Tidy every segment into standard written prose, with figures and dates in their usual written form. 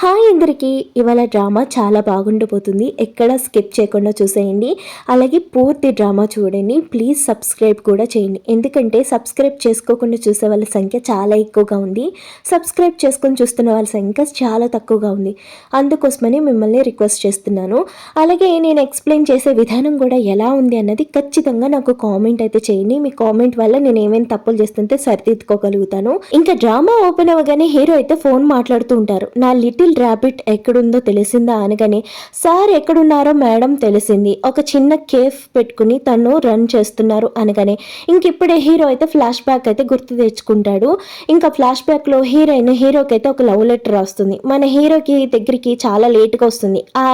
Hi అందరికీ, ఇవాళ drama చాలా బాగుండిపోతుంది. ఎక్కడ స్కిప్ చేయకుండా చూసేయండి. అలాగే పూర్తి డ్రామా చూడండి. ప్లీజ్ సబ్స్క్రైబ్ కూడా చేయండి. ఎందుకంటే సబ్స్క్రైబ్ చేసుకోకుండా చూసే వాళ్ళ సంఖ్య చాలా ఎక్కువగా ఉంది. సబ్స్క్రైబ్ చేసుకొని చూస్తున్న వాళ్ళ సంఖ్య చాలా తక్కువగా ఉంది. అందుకోసమని మిమ్మల్ని రిక్వెస్ట్ చేస్తున్నాను. అలాగే నేను ఎక్స్ప్లెయిన్ చేసే విధానం కూడా ఎలా ఉంది అన్నది ఖచ్చితంగా నాకు కామెంట్ అయితే చేయండి. మీ కామెంట్ వల్ల నేను ఏమైనా తప్పులు చేస్తుంటే సరిదిద్దుకోగలుగుతాను. ఇంకా డ్రామా ఓపెన్ అవ్వగానే హీరో అయితే ఫోన్ మాట్లాడుతూ ఉంటారు. నా లిటిల్ ర్యాబిట్ ఎక్కడుందో తెలిసిందా అనగానే, సార్ ఎక్కడున్నారో మేడం తెలిసింది, ఒక చిన్న కేఫ్ పెట్టుకుని తను రన్ చేస్తున్నారు అనగానే ఇంకిప్పుడే హీరో అయితే ఫ్లాష్ బ్యాక్ అయితే గుర్తు తెచ్చుకుంటాడు. ఇంకా ఫ్లాష్ బ్యాక్ లో హీరోయిన్ హీరోకి అయితే ఒక లవ్ లెటర్ రాస్తుంది. మన హీరోకి దగ్గరికి చాలా లేట్గా వస్తుంది. ఆ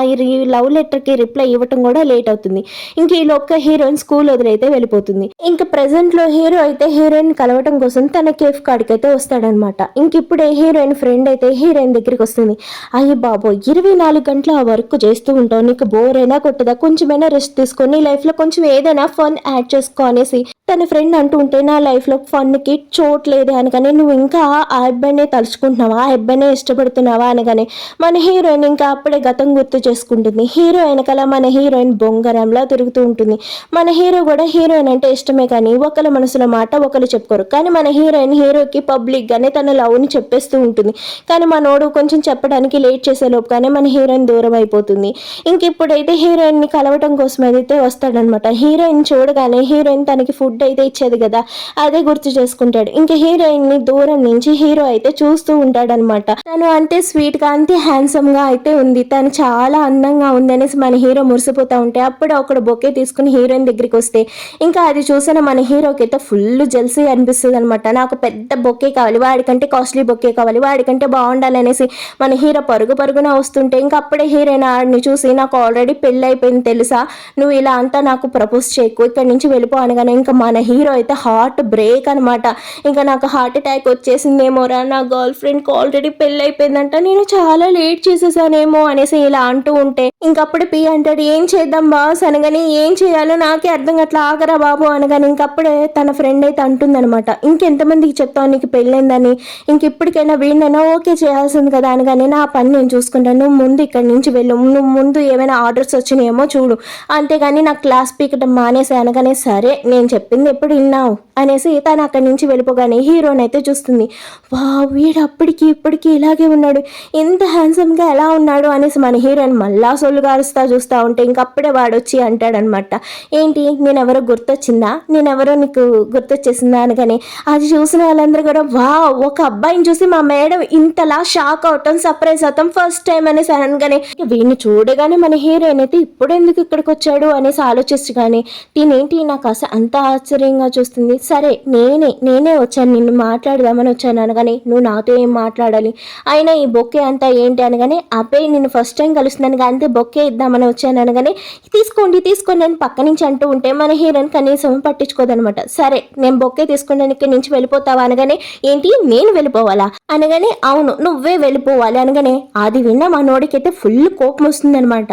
లవ్ లెటర్ కి రిప్లై ఇవ్వటం కూడా లేట్ అవుతుంది. ఇంక ఈ లోక హీరోయిన్ స్కూల్ వదిలైతే వెళ్ళిపోతుంది. ఇంకా ప్రెసెంట్ లో హీరో అయితే హీరోయిన్ కలవటం కోసం తన కేఫ్ కాడికి అయితే వస్తాడనమాట. ఇంకిప్పుడే హీరోయిన్ ఫ్రెండ్ అయితే హీరోయిన్ దగ్గరికి వస్తుంది. అయ్యి బాబో, 24 గంటలు ఆ వర్క్ చేస్తూ ఉంటావు, నీకు బోర్ అయినా కొట్టదా, కొంచెమైనా రెస్ట్ తీసుకొని లైఫ్లో కొంచెం ఏదైనా ఫన్ యాడ్ చేసుకో అనేసి తన ఫ్రెండ్ అంటూ ఉంటే, నా లైఫ్లో ఫన్కి చోట్లేదు అనగానే, నువ్వు ఇంకా ఆ అబ్బాయినే తలుచుకుంటున్నావా, ఆ అబ్బాయినే ఇష్టపడుతున్నావా అనగానే మన హీరోయిన్ ఇంకా అప్పుడే గతం గుర్తు చేసుకుంటుంది. హీరో వెనకాల మన హీరోయిన్ బొంగరంలా తిరుగుతూ ఉంటుంది. మన హీరో కూడా హీరోయిన్ అంటే ఇష్టమే కానీ ఒకళ్ళ మనసులో మాట ఒకరు చెప్పుకోరు. కానీ మన హీరోయిన్ హీరోకి పబ్లిక్గానే తన లవ్ని చెప్పేస్తూ ఉంటుంది. కానీ మనోడు కొంచెం చెప్పడానికి లేట్ చేసేలోపు కానీ మన హీరోయిన్ దూరం అయిపోతుంది. ఇంక ఇప్పుడైతే హీరోయిన్ని కలవటం కోసం అయితే వస్తాడనమాట. హీరోయిన్ చూడగానే హీరోయిన్ తనకి ఫుడ్ అయితే ఇచ్చేది కదా, అదే గుర్తు చేసుకుంటాడు. ఇంకా హీరోయిన్ ని దూరం నుంచి హీరో అయితే చూస్తూ ఉంటాడనమాట. తను అంతే స్వీట్ గా అంతే హ్యాండ్సమ్ గా అయితే ఉంది, తను చాలా అందంగా ఉంది అనేసి మన హీరో మురిసిపోతా ఉంటే అప్పుడు ఒకడు బొకే తీసుకుని హీరోయిన్ దగ్గరికి వస్తే ఇంకా అది చూసిన మన హీరోకి అయితే ఫుల్ జెల్సీ అనిపిస్తుంది అనమాట. నాకు పెద్ద బొకే కావాలి, వాడికంటే కాస్ట్లీ బొకే కావాలి, వాడికంటే బాగుండాలి అనేసి మన హీరో పరుగున వస్తుంటే ఇంకా అప్పుడే హీరోయిన్ ఆడిని చూసి, నాకు ఆల్రెడీ పెళ్ళి అయిపోయింది తెలుసా, నువ్వు ఇలా అంతా నాకు ప్రపోజ్ చేయకు, ఇక్కడి నుంచి వెళ్ళిపో అనగానే ఇంకా మన హీరో అయితే హార్ట్ బ్రేక్ అనమాట. ఇంకా నాకు హార్ట్ అటాక్ వచ్చేసిందేమోరా, నా గర్ల్ ఫ్రెండ్కి ఆల్రెడీ పెళ్ళి అయిపోయిందంట, నేను చాలా లేట్ చేసేసానేమో అనేసి ఇలా అంటూ ఉంటే ఇంకప్పుడు పి అంటాడు, ఏం చేద్దాం బాస్ అనగానే, ఏం చేయాలో నాకే అర్థం అట్లా ఆగరా బాబు అనగానే ఇంకప్పుడే తన ఫ్రెండ్ అయితే అంటుందనమాట, ఇంకెంతమందికి చెప్తావు నీకు పెళ్ళైందని, ఇంక ఇప్పటికైనా వీడినైనా ఓకే చేయాల్సింది కదా అనగానే, నా పని నేను చూసుకుంటాను, నువ్వు ముందు ఇక్కడి నుంచి వెళ్ళు, నువ్వు ముందు ఏమైనా ఆర్డర్స్ వచ్చినాయేమో చూడు, అంతేగాని నాకు క్లాస్ పీకటం మానేసి అనగానే, సరే నేను చెప్పింది ఎప్పుడు విన్నావు అనేసి తను అక్కడి నుంచి వెళ్ళిపోగానే హీరోని అయితే చూస్తుంది. వా, వీడు అప్పటికి ఇప్పటికి ఇలాగే ఉన్నాడు, ఎంత హ్యాండ్సమ్గా ఎలా ఉన్నాడు అనేసి మన హీరోయిన్ మళ్ళా సొల్లుగారుస్తా చూస్తూ ఉంటే ఇంకప్పుడే వాడు వచ్చి అంటాడనమాట, ఏంటి నేనెవరో గుర్తొచ్చిందా, నేనెవరో నీకు గుర్తొచ్చేసిందా అనగానే అది చూసిన వాళ్ళందరూ కూడా వా, ఒక అబ్బాయిని చూసి మా మేడం ఇంతలా షాక్ అవటం సర్ప్రైజ్ అవటం ఫస్ట్ టైం అనేసి అనగానే వీడిని చూడగానే మన హీరోయిన్ అయితే ఇప్పుడు ఎందుకు ఇక్కడికి వచ్చాడు అనేసి ఆలోచించగానే దీనేంటి నాకు అసలు అంత ఆశ్చర్యంగా చూస్తుంది. సరే నేనే వచ్చాను, నిన్ను మాట్లాడదామని వచ్చాను అనగానే, నువ్వు నాతో ఏం మాట్లాడాలి, అయినా ఈ బొక్కే అంతా ఏంటి అనగానే, అబ్బాయి నిన్ను ఫస్ట్ టైం కలుస్తున్నాను అంతే బొక్కే ఇద్దామని వచ్చాను అనగానే, తీసుకోండి అని పక్క నుంచి అంటూ ఉంటే మన హీరోయిన్ కనీసం పట్టించుకోదనమాట. సరే నేను బొక్కే తీసుకున్నాను, ఇక్కడి నుంచి వెళ్ళిపోతావా అనగానే, ఏంటి నేను వెళ్ళిపోవాలా అనగానే, అవును నువ్వే వెళ్ళిపోవాలి అనగానే అది విన్న మా నోడికైతే ఫుల్ కోపం వస్తుంది అనమాట.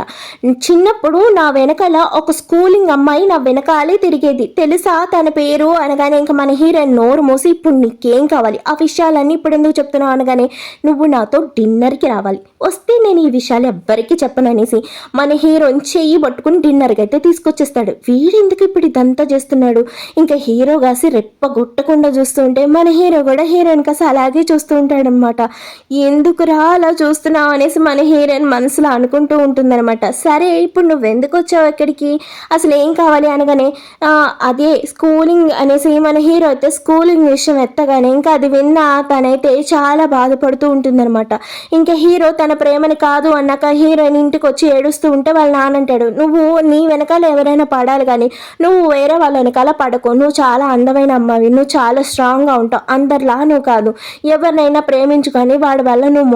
చిన్నప్పుడు నా వెనకాల ఒక స్కూలింగ్ అమ్మాయి నా వెనకాలే తిరిగేది తెలుసా తన పేరు అనగానే ఇంకా మన హీరోయిన్ నోరు మూసి, ఇప్పుడు నీకేం కావాలి, ఆ విషయాలన్నీ ఇప్పుడు ఎందుకు చెప్తున్నావు అనగానే, నువ్వు నాతో డిన్నర్కి రావాలి, వస్తే నేను ఈ విషయాలు ఎవ్వరికీ చెప్పను అనేసి మన హీరోయిన్ చెయ్యి పట్టుకుని డిన్నర్కి అయితే తీసుకొచ్చేస్తాడు. వీడెందుకు ఇప్పుడు ఇదంతా చేస్తున్నాడు, ఇంకా హీరో కాసి రెప్పగొట్టకుండా చూస్తూ ఉంటే మన హీరో కూడా హీరోయిన్ కాసి అలాగే చూస్తూ ఉంటాడనమాట. ఎందుకురా అలా చూస్తున్నావు అనేసి మన హీరోయిన్ మనసులో అనుకుంటూ ఉంటుందన్నమాట. సరే ఇప్పుడు నువ్వెందుకు వచ్చావు ఎక్కడికి, అసలు ఏం కావాలి అనగానే, అదే స్కూలింగ్ అనేసి మన హీరో అయితే స్కూలింగ్ విషయం ఎత్తగానే ఇంకా అది విన్నా తనైతే చాలా బాధపడుతూ ఉంటుందన్నమాట. ఇంకా హీరో తన ప్రేమని కాదు అన్నాక హీరోయిన్ ఇంటికి వచ్చి ఏడుస్తూ ఉంటే వాళ్ళ నాన్న అంటాడు, నువ్వు నీ వెనకాల ఎవరైనా పడాలి కానీ నువ్వు వేరే వాళ్ళ వెనకాల పడకు, నువ్వు చాలా అందమైన అమ్మాయి, నువ్వు చాలా స్ట్రాంగ్గా ఉంటావు, అందరిలా నువ్వు కాదు, ఎవరినైనా ప్రేమించుకొని వాడి వల్ల నువ్వు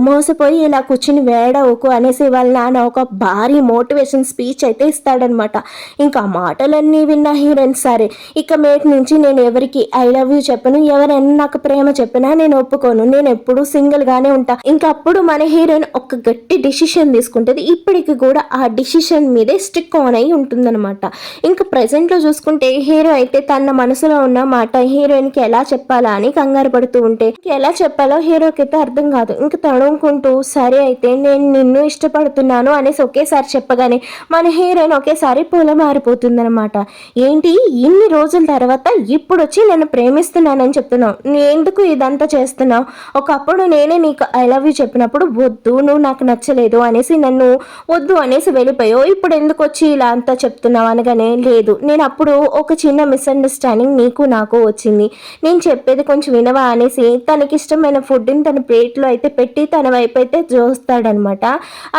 మోసపోయి ఇలా కూర్చుని వేడవకు అనేసి వాళ్ళ నాన్న ఒక భారీ మోటివేషన్ స్పీచ్ అయితే ఇస్తాడనమాట. ఇంకా మాటలన్నీ విన్న హీరోయిన్, సరే ఇక మేట్ నుంచి నేను ఎవరికి ఐ లవ్ యూ చెప్పను, ఎవరైనా నాకు ప్రేమ చెప్పినా నేను ఒప్పుకోను, నేను ఎప్పుడు సింగిల్ గానే ఉంటా. ఇంకా అప్పుడు మన హీరోయిన్ ఒక గట్టి డిసిషన్ తీసుకుంటుంది. ఇప్పటికి కూడా ఆ డిసిషన్ మీదే స్టిక్ ఆన్ అయి ఉంటుందన్నమాట. ఇంకా ప్రెసెంట్ లో చూసుకుంటే హీరో అయితే తన మనసులో ఉన్న మాట హీరోయిన్ కి ఎలా చెప్పాలా అని కంగారు పడుతూ ఉంటే ఎలా చెప్పాలో హీరోకి అయితే అర్థం కాదు. ఇంకా తడుముకుంటూ సరే అయితే నేను నిన్ను ఇష్టపడుతున్నాను అనేసి ఒకేసారి చెప్పగానే మన హీరోయిన్ ఒకేసారి పొల మారిపోతుందనమాట. ఏంటి ఇన్ని రోజుల తర్వాత ఇప్పుడు వచ్చి నన్ను ప్రేమిస్తున్నానని చెప్తున్నావు, ఎందుకు ఇదంతా చేస్తున్నావు? ఒకప్పుడు నేనే నీకు ఐ లవ్ యూ చెప్పినప్పుడు వద్దు, నువ్వు నాకు నచ్చలేదు అనేసి నన్ను వద్దు అనేసి వెళ్ళిపోయావు, ఇప్పుడు ఎందుకు వచ్చి ఇలా అంతా చెప్తున్నావు అనగానే, లేదు నేను అప్పుడు ఒక చిన్న మిస్అండర్స్టాండింగ్ నీకు నాకు వచ్చింది, నేను చెప్పేది కొంచెం వినవా అనేసి తనకి ఇష్టమైన ఫుడ్ని తన ప్లేట్లో అయితే పెట్టి తన వైపు అయితే చూస్తాడనమాట.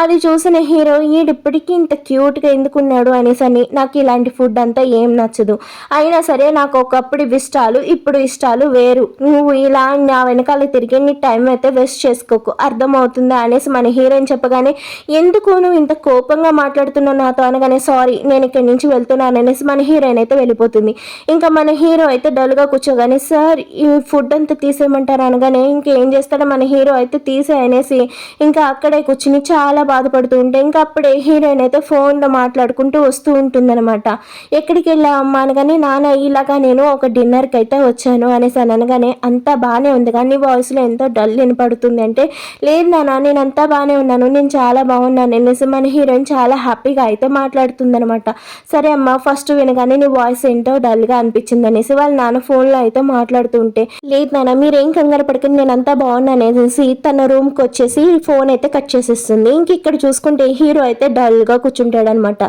అది చూసిన హీరో ఈడిప్పటికీ ఇంత క్యూట్గా ఎందుకున్నాడు అనేసి అని, నాకు ఇలాంటి ఫుడ్ అంతా ఏం నచ్చదు, అయినా సరే నాకు ఒకప్పుడు ఇష్టాలు ఇప్పుడు ఇష్టాలు వేరు, నువ్వు ఇలా నా వెనకాల తిరిగి నీ టైం అయితే వేస్ట్ చేసుకోకు, అర్థమవుతుందా అనేసి మన హీరోయిన్ చెప్పగానే, ఎందుకు నువ్వు ఇంత కోపంగా మాట్లాడుతున్నావు నాతో అనగానే, సారీ నేను ఇక్కడి నుంచి వెళ్తున్నాను అనేసి మన హీరోయిన్ అయితే వెళ్ళిపోతుంది. ఇంకా మన హీరో అయితే డల్గా కూర్చోగానే, సార్ ఈ ఫుడ్ అంతా తీసేయమంటారు అనగానే, ఇంకేం చేస్తాడో మన హీరో అయితే తీసే అనేసి ఇంకా అక్కడే కూర్చుని చాలా బాధపడుతూ ఉంటే ఇంకా అప్పుడే హీరోయిన్ అయితే ఫోన్లో మాట్లాడుకుంటూ వస్తూ ఉంటుందన్నమాట. ఎక్కడికి వెళ్ళా అమ్మ అనగానే, నాన్న ఇలాగా నేను ఒక డిన్నర్కి అయితే వచ్చాను అనేసి అనగానే, అంతా బాగానే ఉంది కానీ వాయిస్లో ఎంతో డల్ వినపడుతుంది అంటే, లేదు నాన్న నేను అంతా బాగానే ఉన్నాను, నేను చాలా బాగున్నాను అనేసి మన హీరోయిన్ చాలా హ్యాపీగా అయితే మాట్లాడుతుందనమాట. సరే అమ్మ ఫస్ట్ వినగానే నీ వాయిస్ ఏంటో డల్గా అనిపించింది అనేసి వాళ్ళ నాన్న ఫోన్లో అయితే మాట్లాడుతుంటే, లేదు నాన్న మీరేం కంగారు పడుకుని నేను అంతా బాగున్నాను అనేసి తన రూమ్కి వచ్చేసి ఫోన్ అయితే కట్ చేసేస్తుంది. ఇంక ఇక్కడ చూసుకుంటే హీరో అయితే డల్గా కూర్చుంటాడనమాట.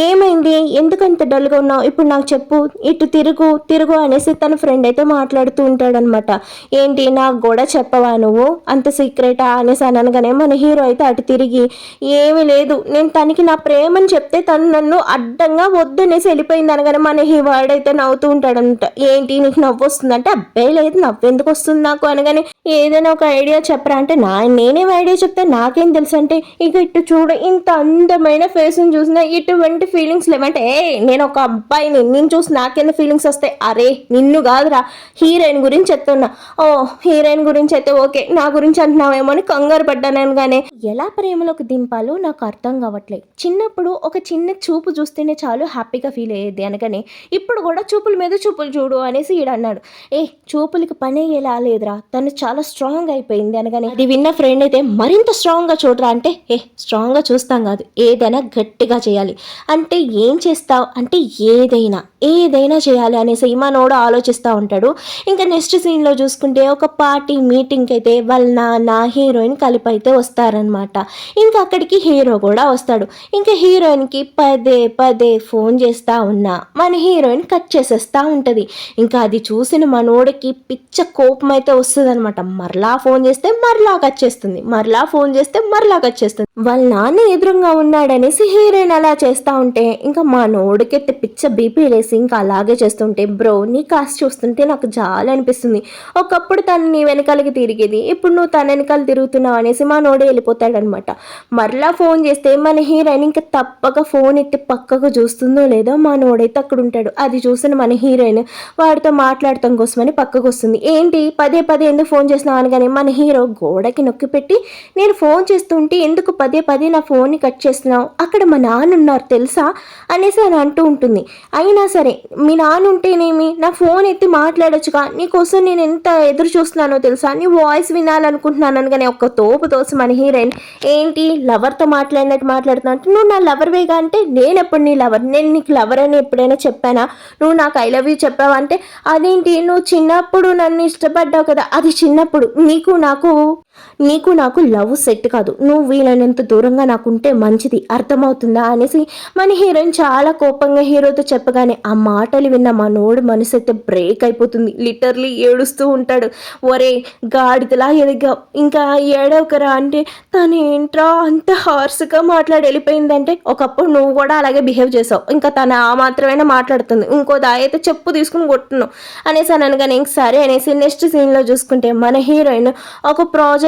ఏమైంది ఎందుకంత డల్గా ఉన్నావు, ఇప్పుడు నాకు చెప్పు, ఇటు తిరుగు తిరుగు అనేసి తన ఫ్రెండ్ అయితే మాట్లాడుతూ ఉంటాడనమాట. ఏంటి నాకు కూడా చెప్పవా నువ్వు అంత సీక్రెటా అనేసి అనగానే మన హీరో అయితే అటు తిరిగి, ఏమీ లేదు నేను తనకి నా ప్రేమని చెప్తే తను నన్ను అడ్డంగా వద్దనేసి వెళ్ళిపోయింది అనగానే మన వాడు అయితే నవ్వుతూ ఉంటాడనమాట. ఏంటి నీకు నవ్వు వస్తుందంటే, అబ్బాయి లేదు నవ్వెందుకు వస్తుంది నాకు అనగానే, ఏదైనా ఒక ఐడియా చెప్పరా అంటే, నేనేం ఐడియా చెప్తే నాకేం తెలుసు అంటే, ఇక ఇటు చూడ ఇంత అందమైన ఫేస్ని చూసినా ఇటువంటి ఫీలింగ్స్ లేవంటే, నేను ఒక అబ్బాయిని నిన్ను చూసి నాకెంత ఫీలింగ్స్ వస్తాయి, అరే నిన్ను కాదురా హీరోయిన్ గురించి చెప్తున్నా, ఓ హీరోయిన్ గురించి అయితే ఓకే నా గురించి అంటున్నావేమో అని కంగారు పడ్డాను అనగానే, ఎలా ప్రేమలోకి దింపాలో నాకు అర్థం కావట్లేదు, చిన్నప్పుడు ఒక చిన్న చూపు చూస్తేనే చాలు హ్యాపీగా ఫీల్ అయ్యేది అనగానే, ఇప్పుడు కూడా చూపుల మీద చూపులు చూడు అనేసి ఈడు అన్నాడు. చూపులకి పని ఎలా లేదురా, తను చాలా స్ట్రాంగ్ అయిపోయింది అనగానే, అది విన్న ఫ్రెండ్ అయితే మరింత స్ట్రాంగ్గా చూడరా అంటే, స్ట్రాంగ్గా చూస్తాం కాదు ఏదైనా గట్టిగా చేయాలి అంటే, ఏం చేస్తావు అంటే ఏదైనా చేయాలి అనేసి మనోడు ఆలోచిస్తూ ఉంటాడు. ఇంకా నెక్స్ట్ సీన్లో చూసుకుంటే ఒక పార్టీ మీటింగ్కి అయితే వాళ్ళ నాన్న హీరోయిన్ కలిపి అయితే వస్తారనమాట. ఇంకా అక్కడికి హీరో కూడా వస్తాడు. ఇంకా హీరోయిన్కి పదే పదే ఫోన్ చేస్తూ ఉన్నా మన హీరోయిన్ కట్ చేసేస్తూ ఉంటుంది. ఇంకా అది చూసిన మనోడికి పిచ్చ కోపం అయితే వస్తుంది అనమాట. మరలా ఫోన్ చేస్తే మరలా కట్ చేస్తుంది, మరలా ఫోన్ చేస్తే మరలా కట్ చేస్తుంది. వాళ్ళ నాన్న ఎదురుగా ఉన్నాడనేసి హీరోయిన్ అలా చేస్తూ ఉంటే ఇంకా మనోడికి పిచ్చ బీపీ లేసి ఇంకా అలాగే చేస్తుంటే, బ్రో నీ కాస్ట్ చూస్తుంటే నాకు చాలా అనిపిస్తుంది, ఒకప్పుడు తను నీ వెనకాలకి తిరిగేది ఇప్పుడు నువ్వు తన వెనకాల తిరుగుతున్నావు అనేసి మా నోడే వెళ్ళిపోతాడనమాట. మరలా ఫోన్ చేస్తే మన హీరోయిన్ ఇంకా తప్పక ఫోన్ ఎత్తి పక్కకు చూస్తుందో లేదో మా నోడైతే అక్కడ ఉంటాడు. అది చూసిన మన హీరోయిన్ వాడితో మాట్లాడటం కోసమని పక్కకు వస్తుంది. ఏంటి పదే పదే ఎందుకు ఫోన్ చేస్తున్నావు అనగానే మన హీరో గోడకి నొక్కి పెట్టి, నేను ఫోన్ చేస్తుంటే ఎందుకు పదే పదే నా ఫోన్ని కట్ చేస్తున్నావు, అక్కడ మా నాన్న ఉన్నారు తెలుసా అనేసి అని అంటూ ఉంటుంది. అయినా సరే మీ నాన్న ఉంటేనేమి నా ఫోన్ ఎత్తి మాట్లాడొచ్చుగా, నీకోసం నేను ఎంత ఎదురు చూస్తున్నానో తెలుసా, నీ వాయిస్ వినాలనుకుంటున్నాను అనగానే ఒక్క తోపు తోసి మన హీరోయిన్, ఏంటి లవర్తో మాట్లాడినట్టు మాట్లాడుతున్నా అంటే, నువ్వు నా లవర్వేగా అంటే, నేను ఎప్పుడు నీ లవర్, నేను నీకు లవర్ అని ఎప్పుడైనా చెప్పానా, నువ్వు నాకు ఐ లవ్ యూ చెప్పావా అంటే, అదేంటి నువ్వు చిన్నప్పుడు నన్ను ఇష్టపడ్డావు కదా, అది చిన్నప్పుడు, నీకు నాకు లవ్ సెట్ కాదు, నువ్వు వీలైనంత దూరంగా నాకుంటే మంచిది అర్థమవుతుందా అనేసి మన హీరోయిన్ చాలా కోపంగా హీరోతో చెప్పగానే ఆ మాటలు విన్న మనోడు మనసు అయితే బ్రేక్ అయిపోతుంది. లిటర్లీ ఏడుస్తూ ఉంటాడు. ఒరే గాడిదలా ఎదిగా ఇంకా ఏడవకరా అంటే, తను ఏంట్రా అంత హార్స్గా మాట్లాడి వెళ్ళిపోయిందంటే, ఒకప్పుడు నువ్వు కూడా అలాగే బిహేవ్ చేసావు, ఇంకా తను ఆ మాత్రమే మాట్లాడుతుంది, ఇంకో దాయైతే చెప్పు తీసుకుని కొట్టున్నావు అనేసి అని అనగానే, ఇంక సరే అనేసి నెక్స్ట్ సీన్లో చూసుకుంటే మన హీరోయిన్ ఒక ప్రాజెక్ట్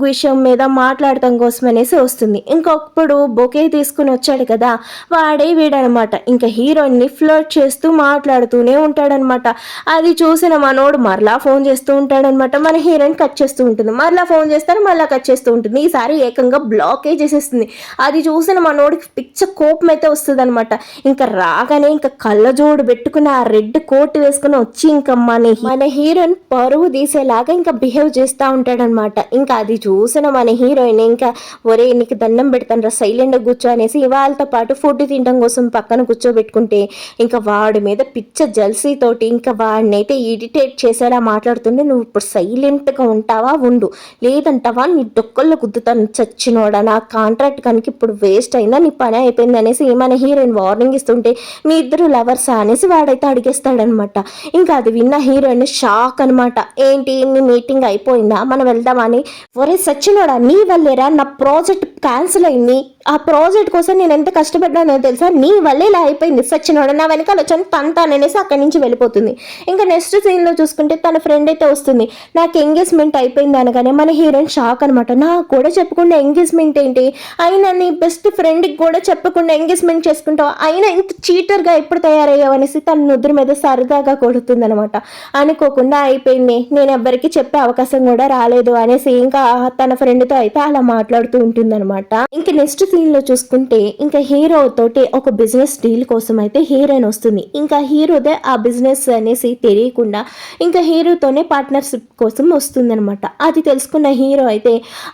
విషయం మీద మాట్లాడటం కోసం అనేసి వస్తుంది. ఇంకొప్పుడు బొకే తీసుకుని వచ్చాడు కదా వాడే వీడనమాట. ఇంకా హీరోయిన్ని ఫ్లర్ట్ చేస్తూ మాట్లాడుతూనే ఉంటాడనమాట. అది చూసిన మనోడు మరలా ఫోన్ చేస్తూ ఉంటాడనమాట. మన హీరోయిన్ కట్ చేస్తూ ఉంటుంది, మరలా ఫోన్ చేస్తారు, మరలా కట్ చేస్తూ ఉంటుంది. ఈసారి ఏకంగా బ్లాకే చేసేస్తుంది. అది చూసిన మనోడికి పిచ్చ కోపం అయితే వస్తుంది అనమాట. ఇంకా రాగానే ఇంకా కళ్ళజోడు పెట్టుకుని ఆ రెడ్ కోట్ వేసుకుని వచ్చి ఇంకా మన హీరోయిన్ పరువు తీసేలాగా ఇంకా బిహేవ్ చేస్తూ ఉంటాడనమాట. ఇంకా అది చూసిన మన హీరోయిన్ ఇంకా ఒరే నీకు దండం పెడతాను సైలెంట్గా కూర్చో అనేసి వాళ్ళతో పాటు ఫుడ్ తినడం కోసం పక్కన కూర్చోబెట్టుకుంటే ఇంకా వాడి మీద పిచ్చ జల్సీ తోటి ఇంకా వాడినైతే ఇరిటేట్ చేసేలా మాట్లాడుతుంటే నువ్వు ఇప్పుడు సైలెంట్గా ఉంటావా ఉండు, లేదంటావా నీ డొక్కల్లో గుద్దుతాను చచ్చినోడా, నా కాంట్రాక్ట్ కనుక ఇప్పుడు వేస్ట్ అయిందా, నీ పని అయిపోయింది అనేసి మన హీరోయిన్ వార్నింగ్ ఇస్తుంటే మీ ఇద్దరు లవర్సా అనేసి వాడైతే అడిగేస్తాడనమాట. ఇంకా అది విన్న హీరోయిన్ షాక్ అనమాట. ఏంటి నీ మీటింగ్ అయిపోయిందా మనం వెళ్దామని, ఒరే సచ్చినోడా నీ వల్లేరా నా ప్రాజెక్ట్ క్యాన్సిల్ అయింది, ఆ ప్రాజెక్ట్ కోసం నేను ఎంత కష్టపడ్డానో తెలుసా, నీ వల్లే ఇలా అయిపోయింది సచ్చినోడ, నా వెనకాల వచ్చాను తంతాననేసి అక్కడి నుంచి వెళ్ళిపోతుంది. ఇంకా నెక్స్ట్ సీన్లో చూసుకుంటే తన ఫ్రెండ్ అయితే వస్తుంది. నాకు ఎంగేజ్మెంట్ అయిపోయింది అనగానే మన హీరోయిన్ షాక్ అనమాట. నాకు కూడా చెప్పకుండా ఎంగేజ్మెంట్ ఏంటి, అయినా నీ బెస్ట్ ఫ్రెండ్కి కూడా చెప్పకుండా ఎంగేజ్మెంట్ చేసుకుంటావు, అయినా ఇంత చీటర్గా ఎప్పుడు తయారయ్యావు అనేసి తన నుదురు మీద సరదాగా కొడుతుంది అనమాట. అనుకోకుండా అయిపోయింది, నేను ఎవ్వరికి చెప్పే అవకాశం కూడా రాలేదు అనేసి ఇంకా తన ఫ్రెండ్తో అయితే అలా మాట్లాడుతూ ఉంటుంది అనమాట. ఇంకా నెక్స్ట్ సీన్ లో చూసుకుంటే ఇంకా హీరో తోటి ఒక బిజినెస్ డీల్ కోసం అయితే హీరోయిన్ వస్తుంది. ఇంకా హీరోదే ఆ బిజినెస్ అనేసి తెలియకుండా ఇంకా హీరోతోనే పార్ట్నర్షిప్ కోసం వస్తుంది అనమాట. అది తెలుసుకున్న హీరో అయితే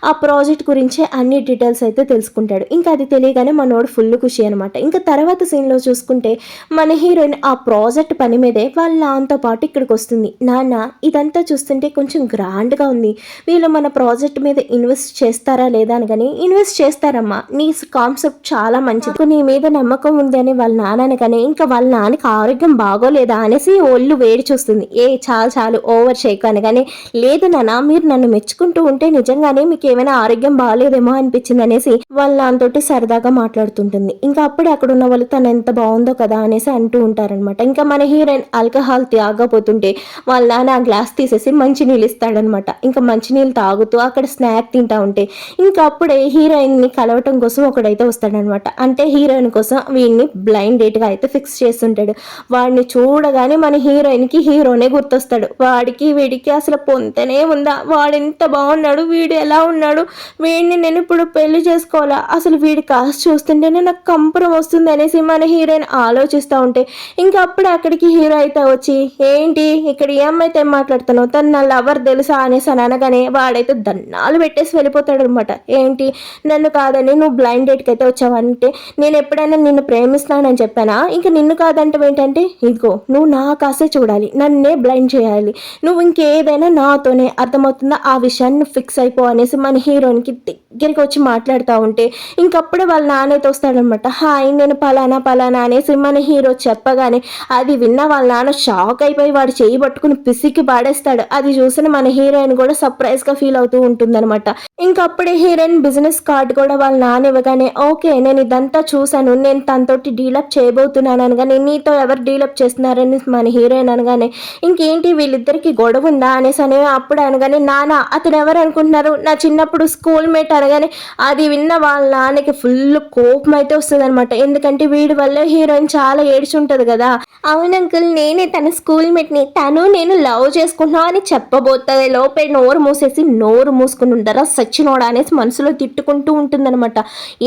ఆ ప్రాజెక్ట్ గురించి అన్ని డీటెయిల్స్ అయితే తెలుసుకుంటాడు. ఇంకా అది తెలియగానే మనోడు ఫుల్ ఖుషి అనమాట. ఇంకా తర్వాత సీన్ లో చూసుకుంటే మన హీరోయిన్ ఆ ప్రాజెక్ట్ పని మీదే వాళ్ళ నాన్నతో పాటు ఇక్కడికి వస్తుంది. నాన్న ఇదంతా చూస్తుంటే కొంచెం గ్రాండ్ గా ఉంది, వీళ్ళు మన ప్రాజెక్ట్ మీద ఇన్వెస్ట్ చేస్తారా లేదా అని, కానీ ఇన్వెస్ట్ చేస్తారమ్మా, నీ కాన్సెప్ట్ చాలా మంచిది, నీ మీద నమ్మకం ఉంది అని వాళ్ళ నాన్నని, కానీ ఇంకా వాళ్ళ నాన్నకి ఆరోగ్యం బాగోలేదా అనేసి ఒళ్ళు వేడి చూస్తుంది. చాలు చాలు ఓవర్ చేయకు అని, కానీ లేదు నాన్న మీరు నన్ను మెచ్చుకుంటూ ఉంటే నిజంగానే మీకు ఏమైనా ఆరోగ్యం బాగాలేదేమో అనిపించింది అనేసి వాళ్ళ నాన్నతోటి సరదాగా మాట్లాడుతుంటుంది. ఇంకా అప్పుడే అక్కడ ఉన్న వాళ్ళు తను ఎంత బాగుందో కదా అనేసి అంటూ ఉంటారనమాట. ఇంకా మన హీరోయిన్ ఆల్కహాల్ తాగపోతుంటే వాళ్ళ నాన్న ఆ గ్లాస్ తీసేసి మంచినీళ్ళు ఇస్తాడనమాట. ఇంకా మంచినీళ్ళు తాగుతూ అక్కడ స్నాక్ తింటా ఉంటే ఇంకా అప్పుడే హీరోయిన్ ని కలవటం కోసం ఒకడైతే వస్తాడనమాట. అంటే హీరోయిన్ కోసం వీడిని బ్లైండ్ డేట్ గా అయితే ఫిక్స్ చేస్తుంటాడు. వాడిని చూడగానే మన హీరోయిన్ కి హీరోనే గుర్తొస్తాడు. వాడికి వీడికి అసలు పొంతనే ఉందా, వాడు ఎంత బాగున్నాడు, వీడు ఎలా ఉన్నాడు, వీడిని నేను ఇప్పుడు పెళ్లి చేసుకోవాలా, అసలు వీడి కాస్ట్ చూస్తుంటేనే నాకు కంపరం వస్తుంది అనేసి మన హీరోయిన్ ఆలోచిస్తూ ఉంటే ఇంకా అప్పుడే అక్కడికి హీరో అయితే వచ్చి ఏంటి ఇక్కడ ఏమైతే మాట్లాడుతున్నావు, తను నా లవర్ తెలుసా అనేసి అని అనగానే వాడైతే దన్నాలు పెట్టేసి వెళ్ళిపోతాడు అనమాట. ఏంటి నన్ను కాదని నువ్వు బ్లైండ్ డేట్కి అయితే వచ్చావంటే నేను ఎప్పుడైనా నిన్ను ప్రేమిస్తానని చెప్పానా, ఇంకా నిన్ను కాదంటే ఏంటంటే ఇదిగో నువ్వు నా కాసే చూడాలి, నన్నే బ్లైండ్ చేయాలి, నువ్వు ఇంకేదైనా నాతోనే అర్థమవుతుందా, ఆ విషయాన్ని ఫిక్స్ అయిపో అనేసి మన హీరోయిన్కి దగ్గరికి వచ్చి మాట్లాడుతూ ఉంటే ఇంకప్పుడే వాళ్ళ నాన్నైతే వస్తాడనమాట. హాయ్ నేను పలానా పలానా అనేసి మన హీరో చెప్పగానే అది విన్న వాళ్ళ నాన్న షాక్ అయిపోయి వాడు చేయి పట్టుకుని పిసికి పాడేస్తాడు. అది చూసిన మన హీరోయిన్ కూడా సర్ప్రైజ్ గా ఫీల్ అవుతూ ఉంటుందన్నమాట. ఇంకప్పుడే హీరోయిన్ బిజినెస్ కార్డ్ కూడా వాళ్ళ నాన్న ఇవ్వగానే ఓకే నేను ఇదంతా చూశాను, నేను తనతోటి డీలప్ చేయబోతున్నాను అనగానే నీతో ఎవరు డీలప్ చేస్తున్నారని మన హీరోయిన్ అనగానే ఇంకేంటి వీళ్ళిద్దరికి గొడవ ఉందా అనేసి అని అప్పుడు అనగానే నాన్న అతను ఎవరు అనుకుంటున్నారు, నా చిన్నప్పుడు స్కూల్ మేట్ అనగానే అది విన్న వాళ్ళ నాన్నకి ఫుల్ కోపం అయితే వస్తుంది అనమాట. ఎందుకంటే వీడి వల్ల హీరోయిన్ చాలా ఏడ్చుంటది కదా. అవును అంకుల్ నేనే తన స్కూల్ మేట్ని, తను నేను లవ్ చేసుకుంటున్నావు అని చెప్పబోతుంది లోపే నోరు మూసుకుని ఉంటారా సచ్చినోడా అనేసి మనసులో తిట్టుకుంటూ ఉంటుందన్నమాట.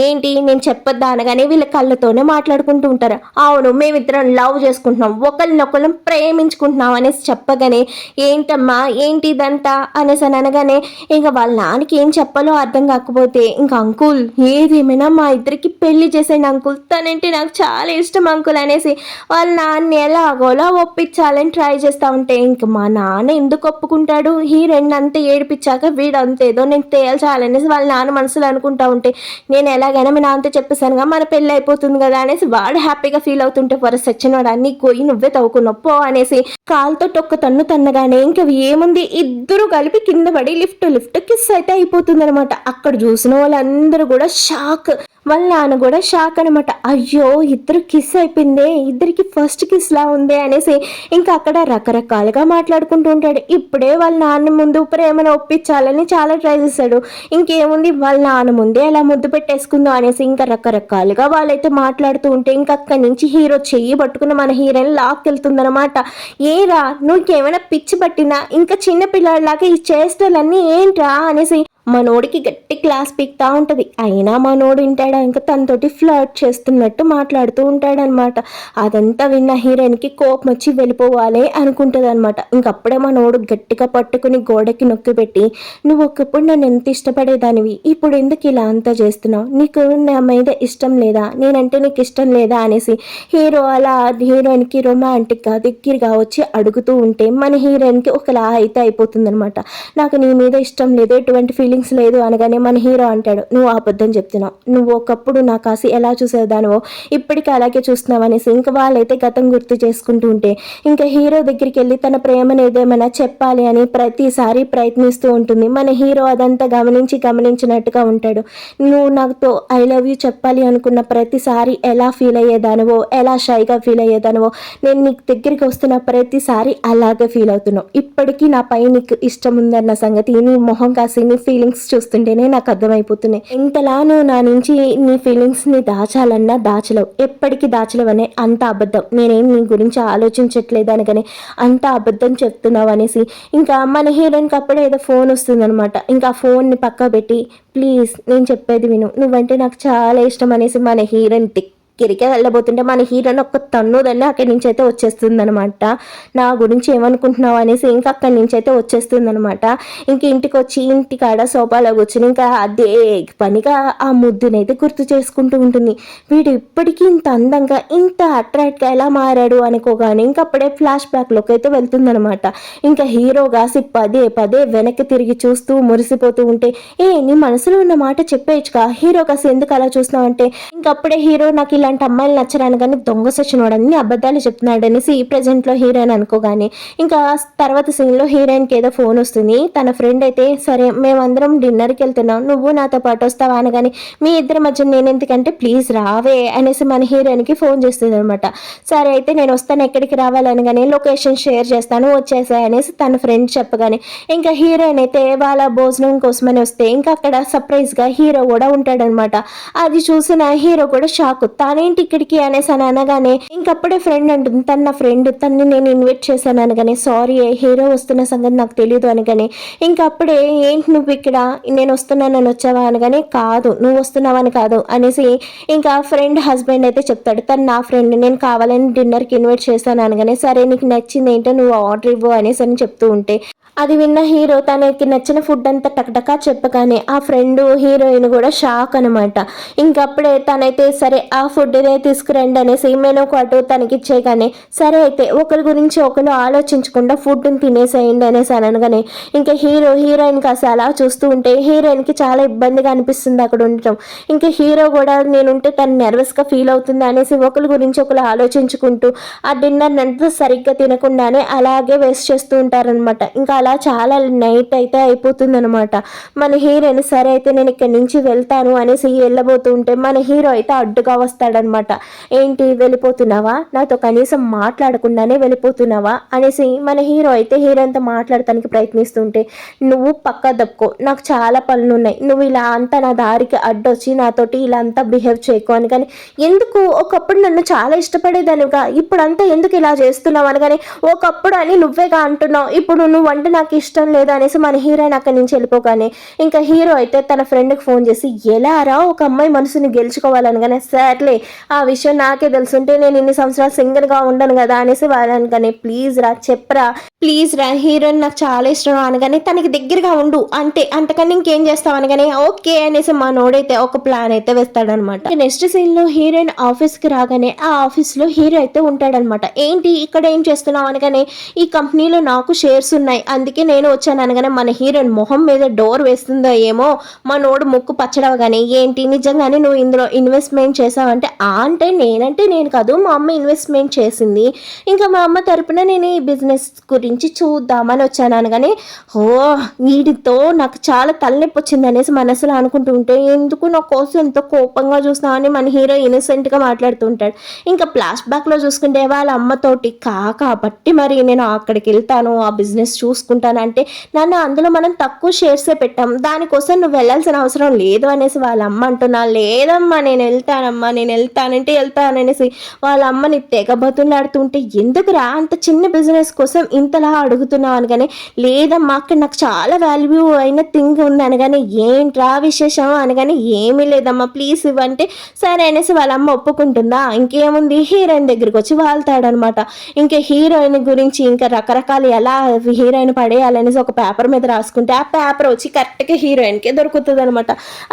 ఏంటి నేను చెప్పొద్దా అనగానే వీళ్ళ కళ్ళతోనే మాట్లాడుకుంటూ ఉంటారు. అవును మేమిద్దరం లవ్ చేసుకుంటున్నాం, ఒకరినొకరు ప్రేమించుకుంటున్నాం అనేసి చెప్పగానే ఏంటమ్మా ఏంటి ఇదంతా అనేసి అని అనగానే ఇంకా వాళ్ళ నాన్నకి ఏం చెప్పాలో అర్థం కాకపోతే ఇంకా అంకుల్ ఏదేమైనా మా ఇద్దరికి పెళ్లి చేసేయండి అంకుల్, తనంటే నాకు చాలా ఇష్టం అంకుల్ అనేసి వాళ్ళ నాన్న ఎలాగోలా ఒప్పించాలని ట్రై చేస్తూ ఉంటే ఇంకా మా నాన్న ఎందుకు ఒప్పుకుంటాడు, హీరోయిన్ అంతా ఏడిపించాక వీడు అంతేదో నేను తేల్చాలనేసి వాళ్ళ నాన్న మనసులో అనుకుంటా ఉంటే నేను ఎలాగైనా మీ నాన్నతో చెప్పేసానుగా మన పెళ్ళి అయిపోతుంది కదా అనేసి వాడు హ్యాపీగా ఫీల్ అవుతుంటే ఫస్ట్ వచ్చినవాడు అన్ని కొయ్యి నువ్వే తవ్వుకున్నప్పో అనేసి కాలుతో టొక్క తన్నగానే ఇంకా ఏముంది ఇద్దరు కలిపి కింద పడి లిఫ్ట్ కిస్ అయితే అయిపోతుంది అనమాట. అక్కడ చూసిన వాళ్ళందరూ కూడా షాక్, వాళ్ళ నాన్న కూడా షాక్ అనమాట. అయ్యో ఇద్దరు కిస్ అయిపోయిందే, ఇద్దరికి ఫస్ట్ కిస్ లా ఉంది అనేసి ఇంకా అక్కడ రకరకాలుగా మాట్లాడుకుంటూ ఉంటాడు. ఇప్పుడే వాళ్ళ నాన్న ముందు ప్రేమను ఒప్పించాలని చాలా ట్రై చేశాడు. ఇంకేముంది వాళ్ళ నాన్న ముందే అలా ముద్దు పెట్టేసుకుందాం అనేసి ఇంకా రకరకాలుగా వాళ్ళైతే మాట్లాడుతూ ఉంటే ఇంకా అక్కడి నుంచి హీరో చెయ్యి పట్టుకుని మన హీరోయిన్ లాక్కెళ్తుందనమాట. ఏరా నువ్వుకేమైనా పిచ్చి పట్టినా, ఇంకా చిన్న పిల్లలాగా ఈ చేష్టలన్నీ ఏంట్రా అనేసి మనోడికి గట్టి క్లాస్ పీక్తా ఉంటుంది. అయినా మనోడు వింటాడా, ఇంకా తనతోటి ఫ్లర్ట్ చేస్తున్నట్టు మాట్లాడుతూ ఉంటాడనమాట. అదంతా విన్న హీరోయిన్కి కోపం వచ్చి వెళ్ళిపోవాలి అనుకుంటుంది అనమాట. ఇంకప్పుడే మనోడు గట్టిగా పట్టుకుని గోడకి నొక్కి పెట్టి, నువ్వు ఒకప్పుడు నన్ను ఎంత ఇష్టపడేదానివి, ఇప్పుడు ఎందుకు ఇలా అంతా చేస్తున్నావు, నీకు నా మీద ఇష్టం లేదా, నేనంటే నీకు ఇష్టం లేదా అనేసి హీరో అలా హీరోయిన్కి రొమాంటిక్గా దగ్గరగా వచ్చి అడుగుతూ ఉంటే మన హీరోయిన్కి ఒకలా అయితే అయిపోతుంది అనమాట. నాకు నీ మీద ఇష్టం లేదు, ఎటువంటి ఫీలింగ్స్ లేదు అనగానే మన హీరో అంటాడు, నువ్వు అబద్ధం చెప్తున్నావు, నువ్వు ఒకప్పుడు నా కాసి ఎలా చూసేదానివో ఇప్పటికీ అలాగే చూస్తున్నావు అనేసి ఇంకా వాళ్ళైతే గతం గుర్తు చేసుకుంటూ ఉంటే ఇంకా హీరో దగ్గరికి వెళ్ళి తన ప్రేమను ఏదేమైనా చెప్పాలి అని ప్రతిసారి ప్రయత్నిస్తూ ఉంటుంది. మన హీరో అదంతా గమనించినట్టుగా ఉంటాడు. నువ్వు నాతో ఐ లవ్ యూ చెప్పాలి అనుకున్న ప్రతిసారి ఎలా ఫీల్ అయ్యేదానివో, ఎలా షైగా ఫీల్ అయ్యేదానివో, నేను నీకు దగ్గరికి వస్తున్న ప్రతిసారి అలాగే ఫీల్ అవుతున్నావు. ఇప్పటికీ నా పై నీకు ఇష్టం ఉందన్న సంగతి నీ మొహం కాసి నీ ఫీలింగ్స్ చూస్తుంటేనే నాకు అర్థమైపోతున్నాయి. ఇంతలా నువ్వు నా నుంచి నీ ఫీలింగ్స్ని దాచాలన్నా దాచలేవు, ఎప్పటికీ దాచలేవనే అంత అబద్ధం, నేనేం నీ గురించి ఆలోచించట్లేదు అనగానే అంత అబద్ధం చెప్తున్నావు అనేసి ఇంకా మన హీరోయిన్కి అప్పుడే ఏదో ఫోన్ వస్తుందనమాట. ఇంకా ఆ ఫోన్ని పక్క పెట్టి, ప్లీజ్ నేను చెప్పేది విను, నువ్వంటే నాకు చాలా ఇష్టం అనేసి మన హీరోయిన్ గిరికే వెళ్ళబోతుంటే మన హీరోని ఒక్క తన్నుదన్నీ అక్కడి నుంచి అయితే వచ్చేస్తుంది అనమాట. నా గురించి ఏమనుకుంటున్నావు అనేసి ఇంకా అక్కడి నుంచి అయితే వచ్చేస్తుంది అనమాట. ఇంక ఇంటికి వచ్చి ఇంటికాడ సోఫాలో కూర్చుని ఇంకా అదే పనిగా ఆ ముద్దునైతే గుర్తు చేసుకుంటూ ఉంటుంది. వీడు ఇప్పటికీ ఇంత అందంగా ఇంత అట్రాక్ట్గా ఎలా మారాడు అనుకోగానే ఇంక అప్పుడే ఫ్లాష్ బ్యాక్లోకి అయితే వెళ్తుందనమాట. ఇంకా హీరో కాసి పదే పదే వెనక్కి తిరిగి చూస్తూ మురిసిపోతూ ఉంటే, నీ మనసులో ఉన్న మాట చెప్పేయచ్చుగా, హీరో కాసి ఎందుకు అలా చూస్తున్నావు అంటే ఇంకప్పుడే హీరో నాకు ఇలాంటి అమ్మాయిలు నచ్చరాను కానీ దొంగ సచ్చినోడు అన్ని అబద్ధాలు చెప్తున్నాడు అనేసి ఈ ప్రెజెంట్లో హీరోయిన్ అనుకోగానే ఇంకా తర్వాత సీన్లో హీరోయిన్కి ఏదో ఫోన్ వస్తుంది. తన ఫ్రెండ్ అయితే, సరే మేమందరం డిన్నర్కి వెళ్తున్నాం, నువ్వు నాతో పాటు వస్తావా అనగానే మీ ఇద్దరి మధ్య నేను ఎందుకంటే ప్లీజ్ రావే అనేసి మన హీరోయిన్కి ఫోన్ చేస్తుంది అనమాట. సరే అయితే నేను వస్తాను, ఎక్కడికి రావాలనగానే లొకేషన్ షేర్ చేస్తాను వచ్చేసాయి అనేసి తన ఫ్రెండ్ చెప్పగానే ఇంకా హీరోయిన్ అయితే వాళ్ళ భోజనం కోసమని వస్తే ఇంకా అక్కడ సర్ప్రైజ్గా హీరో కూడా ఉంటాడనమాట. అది చూసిన హీరో కూడా షాక్, తానేంటి ఇక్కడికి అనేసి అని అనగానే ఇంకప్పుడే ఫ్రెండ్ అంటుంది, తన ఫ్రెండ్ తన్ని నేను ఇన్వైట్ చేశాను అనగానే సారీ హీరో వస్తున్న సంగతి నాకు తెలియదు అనగానే ఇంకప్పుడే ఏంటి నువ్వు ఇక్కడ, నేను వస్తున్నానని వచ్చావా అనగానే కాదు నువ్వు వస్తున్నావని కాదు అనేసి ఇంకా ఫ్రెండ్ హస్బెండ్ అయితే చెప్తాడు, తను నా ఫ్రెండ్, నేను కావాలని డిన్నర్కి ఇన్వైట్ చేశాను అనగానే సరే నీకు నచ్చింది ఏంటో నువ్వు ఆర్డర్ ఇవ్వు అనేసి అని చెప్తూ ఉంటే అది విన్న హీరో తనకి నచ్చిన ఫుడ్ అంతా టక్టకా చెప్పగానే ఆ ఫ్రెండ్ హీరోయిన్ కూడా షాక్ అనమాట. ఇంకప్పుడే తనైతే సరే ఆ ఫుడ్నే తీసుకురండి అనేసి మెనూ కార్డు తనకి ఇచ్చేయగానే సరే అయితే ఒకరి గురించి ఒకరు ఆలోచించకుండా ఫుడ్ని తినేసేయండి అనేసి అనగానే ఇంకా హీరోయిన్ కాస్త అలా చూస్తూ ఉంటే హీరోయిన్కి చాలా ఇబ్బందిగా అనిపిస్తుంది అక్కడ ఉండటం. ఇంకా హీరో కూడా నేనుంటే తను నర్వస్గా ఫీల్ అవుతుంది అనేసి ఒకరి గురించి ఒకరు ఆలోచించుకుంటూ ఆ డిన్నర్ అంతా సరిగ్గా తినకుండానే అలాగే వేస్ట్ చేస్తూ ఉంటారనమాట. ఇంకా అలా చాలా నైట్ అయితే అయిపోతుంది అనమాట. మన హీరోయిన్ సరే అయితే నేను ఇక్కడి నుంచి వెళ్తాను అనేసి వెళ్ళబోతూ ఉంటే మన హీరో అయితే అడ్డుగా వస్తాడనమాట. ఏంటి వెళ్ళిపోతున్నావా, నాతో కనీసం మాట్లాడకుండానే వెళ్ళిపోతున్నావా అనేసి మన హీరో అయితే హీరోయిన్తో మాట్లాడటానికి ప్రయత్నిస్తుంటే నువ్వు పక్క దప్పుకో, నాకు చాలా పనులు ఉన్నాయి, నువ్వు ఇలా అంతా నా దారికి అడ్డొచ్చి నాతోటి ఇలా అంతా బిహేవ్ చేయకు అని. కానీ ఎందుకు ఒకప్పుడు నన్ను చాలా ఇష్టపడేదానిగా ఇప్పుడంతా ఎందుకు ఇలా చేస్తున్నావు అనగానే ఒకప్పుడు అని నువ్వేగా అంటున్నావు, ఇప్పుడు నువ్వు అంటే నాకు ఇష్టం లేదు అనేసి మన హీరోయిన్ అక్కడి నుంచి వెళ్ళిపోగానే ఇంకా హీరో అయితే తన ఫ్రెండ్కి ఫోన్ చేసి ఎలా రా ఒక అమ్మాయి మనసుని గెలుచుకోవాలనగానే సర్లే ఆ విషయం నాకే తెలుసుంటే నేను ఇన్ని సంవత్సరాలు సింగిల్గా ఉండను కదా అనేసి వాళ్ళనగానే ప్లీజ్ రా చెప్పరా, ప్లీజ్ రా హీరోయిన్ నాకు చాలా ఇష్టం అనగానే తనకి దగ్గరగా ఉండు అంతే, అంతకన్నా ఇంకేం చేస్తావు అనగానే ఓకే అనేసి మా నోడైతే ఒక ప్లాన్ అయితే వేస్తాడనమాట. నెక్స్ట్ సీన్లో హీరోయిన్ ఆఫీస్కి రాగానే ఆ ఆఫీస్లో హీరో అయితే ఉంటాడనమాట. ఏంటి ఇక్కడ ఏం చేస్తున్నావు అనగానే ఈ కంపెనీలో నాకు షేర్స్ ఉన్నాయి అందుకే నేను వచ్చాను అనగానే మన హీరోయిన్ మొహం మీద డోర్ వేస్తుందో ఏమో మా నోడు ముక్కు పచ్చడవగానే ఏంటి నిజంగానే నువ్వు ఇందులో ఇన్వెస్ట్మెంట్ చేసావంటే అంటే నేను కాదు మా అమ్మ ఇన్వెస్ట్మెంట్ చేసింది, ఇంకా మా అమ్మ తరపున నేను ఈ బిజినెస్ గురించి చూద్దామని వచ్చాను అనగానే వీడితో నాకు చాలా తలనొప్పి వచ్చింది అనేసి మనసులో అనుకుంటూ ఉంటే ఎందుకు నా కోసం ఎంతో కోపంగా చూస్తున్నామని మన హీరో ఇన్నోసెంట్గా మాట్లాడుతూ ఉంటాడు. ఇంకా ఫ్లాష్ బ్యాక్లో చూసుకుంటే వాళ్ళ అమ్మతోటి కాబట్టి మరి నేను అక్కడికి వెళ్తాను ఆ బిజినెస్ చూసుకుంటాను అంటే నన్ను అందులో మనం తక్కువ షేర్సే పెట్టాం, దానికోసం నువ్వు వెళ్ళాల్సిన అవసరం లేదు అనేసి వాళ్ళ అమ్మ అంటున్నా. లేదమ్మా నేను వెళ్తానంటే వెళ్తాననేసి వాళ్ళ అమ్మని తెగబతులాడుతుంటే ఎందుకురా అంత చిన్న బిజినెస్ కోసం ఇంత ఇంతలా అడుగుతున్నావు అనగానే, లేదమ్మా అక్కడ నాకు చాలా వాల్యూ అయిన థింగ్ ఉంది అనగానే, ఏంట్రా విశేషం అనగానే, ఏమీ లేదమ్మా ప్లీజ్ ఇవ్వంటే, సరే అనేసి వాళ్ళ అమ్మ ఒప్పుకుంటుందా. ఇంకేముంది, హీరోయిన్ దగ్గరికి వచ్చి వాళ్తాడనమాట. ఇంకా హీరోయిన్ గురించి ఇంకా రకరకాలు ఎలా హీరోయిన్ పడేయాలనేసి ఒక పేపర్ మీద రాసుకుంటే ఆ పేపర్ వచ్చి కరెక్ట్గా హీరోయిన్కే దొరుకుతుంది అనమాట.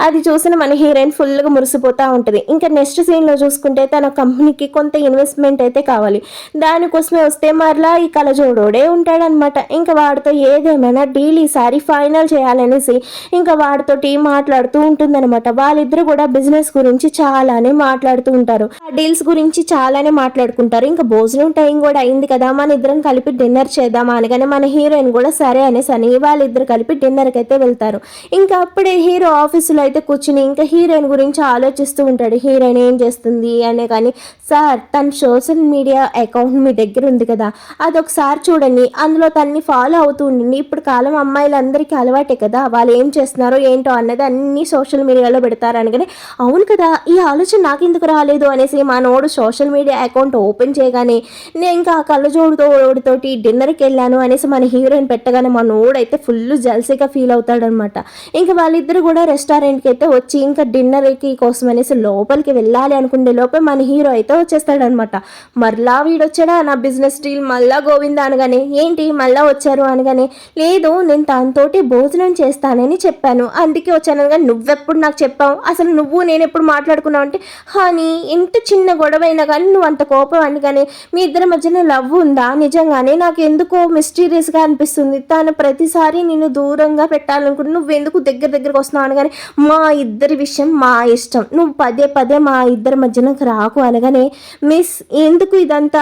అది చూసిన మన హీరోయిన్ ఫుల్గా మురిసిపోతూ ఉంటుంది. ఇంకా నెక్స్ట్ సీన్లో చూసుకుంటే తన కంపెనీకి కొంత ఇన్వెస్ట్మెంట్ అయితే కావాలి. దానికోసమే వస్తే మరలా ఈ కలజోడోడే ఉంటాడనమాట. ఇంకా వాడితో ఏదేమైనా డీల్ ఈసారి ఫైనల్ చేయాలనేసి ఇంకా వాడితోటి మాట్లాడుతూ ఉంటుందన్నమాట. వాళ్ళిద్దరు కూడా బిజినెస్ గురించి చాలానే మాట్లాడుతూ ఉంటారు. ఆ డీల్స్ గురించి చాలానే మాట్లాడుకుంటారు. ఇంకా భోజనం టైం కూడా అయింది కదా, మన ఇద్దరం కలిపి డిన్నర్ చేద్దామా అనగానే మన హీరోయిన్ కూడా సరే అనేసి అని వాళ్ళిద్దరు కలిపి డిన్నర్కి అయితే వెళ్తారు. ఇంకా అప్పుడే హీరో ఆఫీసులో అయితే కూర్చుని ఇంకా హీరోయిన్ గురించి ఆలోచిస్తూ ఉంటాడు. హీరోయిన్ ఏం చేస్తుంది అనే కానీ, సార్ తన సోషల్ మీడియా అకౌంట్ మీ దగ్గర ఉంది కదా, అదొకసారి చూడండి, అందులో తన్ని ఫాలో అవుతూ ఉండండి. ఇప్పుడు కాలం అమ్మాయిలందరికీ అలవాటే కదా, వాళ్ళు ఏం చేస్తున్నారో ఏంటో అన్నది అన్ని సోషల్ మీడియాలో పెడతారు అనగానే, అవును కదా ఈ ఆలోచన నాకు ఎందుకు రాలేదు అనేసి మా node social media account open చేయగానే, నేను ఇంకా కళ్ళజోడుతోటి డిన్నర్కి వెళ్ళాను అనేసి మన హీరోయిన్ పెట్టగానే మా నోడు అయితే ఫుల్ జల్సీగా ఫీల్ అవుతాడనమాట. ఇంకా వాళ్ళిద్దరు కూడా రెస్టారెంట్కి అయితే వచ్చి ఇంకా డిన్నర్కి కోసం అనేసి లోపలికి వెళ్ళాలి అనుకునే లోపే మన హీరో అయితే వచ్చేస్తాడనమాట. మరలా వీడొచ్చాడా నా బిజినెస్ డీల్ మళ్ళా గోవింద అనగానే, ఏంటి మళ్ళా వచ్చారు అనగానే, లేదు నేను తనతోటి భోజనం చేస్తానని చెప్పాను అందుకే వచ్చాను అనగానే, నువ్వెప్పుడు నాకు చెప్పావు, అసలు నువ్వు నేను ఎప్పుడు మాట్లాడుకున్నావు అంటే, హానీ ఎంత చిన్న గొడవ అయినా కానీ నువ్వు అంత కోపం అనగానే, మీ ఇద్దరి మధ్యన లవ్ ఉందా నిజంగానే, నాకు ఎందుకో మిస్టీరియస్గా అనిపిస్తుంది, తను ప్రతిసారి నిన్ను దూరంగా పెట్టాలనుకుంటే నువ్వెందుకు దగ్గరకు వస్తున్నావు అనగానే, మా ఇద్దరి విషయం మా ఇష్టం, నువ్వు పదే పదే మా ఇద్దరి మధ్యనకు రాకు అనగానే, మిస్ ఎందుకు ఇదంతా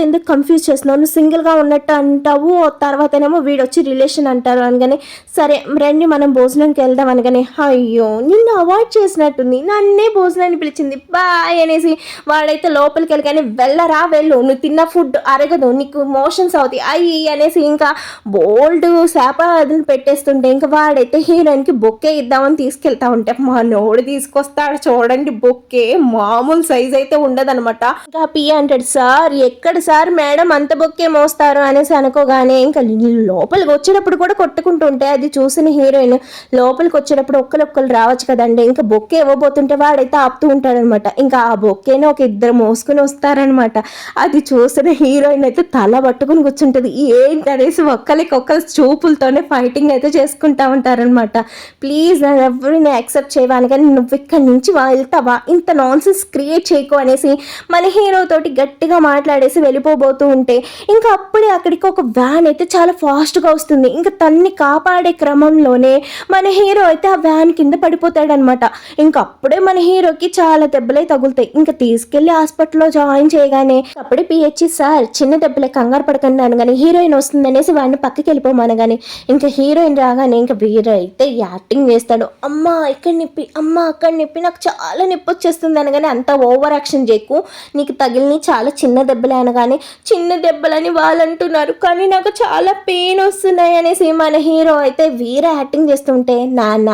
ఎందుకు కన్ఫ్యూజ్ చేస్తున్నావు, నువ్వు సింగిల్గా ఉన్నట్టు అంటావు తర్వాతనేమో వీడొచ్చి రిలేషన్ అంటారు అనగానే, సరే రండి మనం భోజనంకి వెళ్దాం అనగానే, అయ్యో నిన్ను అవాయిడ్ చేసినట్టుంది, నన్నే భోజనాన్ని పిలిచింది బాయ్ అనేసి వాడైతే లోపలికి వెళ్ళగానే, వెళ్ళరా వెళ్ళు, నువ్వు తిన్న ఫుడ్ అరగదు, నీకు మోషన్స్ అవుతాయి అయ్యి అనేసి ఇంకా బోల్డ్ శాప అదిని పెట్టేస్తుంటే, ఇంకా వాడైతే హీరోయిన్కి బొక్కే ఇద్దామని తీసుకెళ్తా ఉంటే మా నోడు తీసుకొస్తాడు చూడండి బొక్కే, మామూలు సైజ్ అయితే ఉండదనమాట. ఇంకా పియ అంటాడు, సార్ ఎక్కడ సార్ మేడం అంత బొక్కే మోస్తారు అనేసి అనుకోగానే, ఇంకా లోపలికి వచ్చేటప్పుడు కూడా కొట్టుకుంటుంటే అది చూసిన హీరోయిన్ లోపలికి వచ్చేటప్పుడు ఒక్కరు రావచ్చు కదండి, ఇంకా బొక్కే ఇవ్వబోతుంటే వాడైతే ఆపుతూ ఉంటాడనమాట. ఇంకా ఆ బొక్కేని ఒక ఇద్దరు మోసుకుని వస్తారనమాట. అది చూసిన హీరోయిన్ అయితే తల పట్టుకుని కూర్చుంటుంది. ఏంటనేసి ఒక్కరికొక్కరు చూపులతోనే ఫైటింగ్ అయితే చేసుకుంటా ఉంటారనమాట. ప్లీజ్ ఎవరు నేను యాక్సెప్ట్ చేయవాను కానీ నువ్వు ఇక్కడి నుంచి వెళ్తావా, ఇంత నాన్సెన్స్ క్రియేట్ చేయకు అనేసి మన హీరో తోటి గట్టిగా మాట్లాడేసి వెళ్ళిపోబోతూ ఉంటే, ఇంకా అప్పుడే అక్కడికి ఒక వ్యాన్ అయితే చాలా ఫాస్ట్గా వస్తుంది. ఇంకా తన్ని కాపాడే క్రమంలోనే మన హీరో అయితే ఆ వ్యాన్ కింద పడిపోతాడనమాట. ఇంకా అప్పుడే మన హీరోకి చాలా దెబ్బలే తగులుతాయి. ఇంకా తీసుకెళ్లి హాస్పిటల్లో జాయిన్ చేయగానే అప్పుడే పిహెచ్సి సార్ చిన్న దెబ్బలే కంగారు పడకండి అనగానే, హీరోయిన్ వస్తుంది అనేసి వాడిని పక్కకి వెళ్ళిపోమనగానే, ఇంకా హీరోయిన్ రాగానే ఇంకా వీరు అయితే యాక్టింగ్ చేస్తాడు, అమ్మ ఇక్కడ నొప్పి అమ్మ అక్కడ నొప్పి నాకు చాలా నొప్పి వచ్చేస్తుంది అనగానే, అంత ఓవర్ యాక్షన్ చేయకు, నీకు తగిలిని చాలా చిన్న దెబ్బలే అనగానే, చిన్న దెబ్బలని వాళ్ళు అంటున్నారు కానీ నాకు చాలా పెయిన్ వస్తున్నాయి అనేసి మన హీరో అయితే వీర యాక్టింగ్ చేస్తుంటే, నాన్న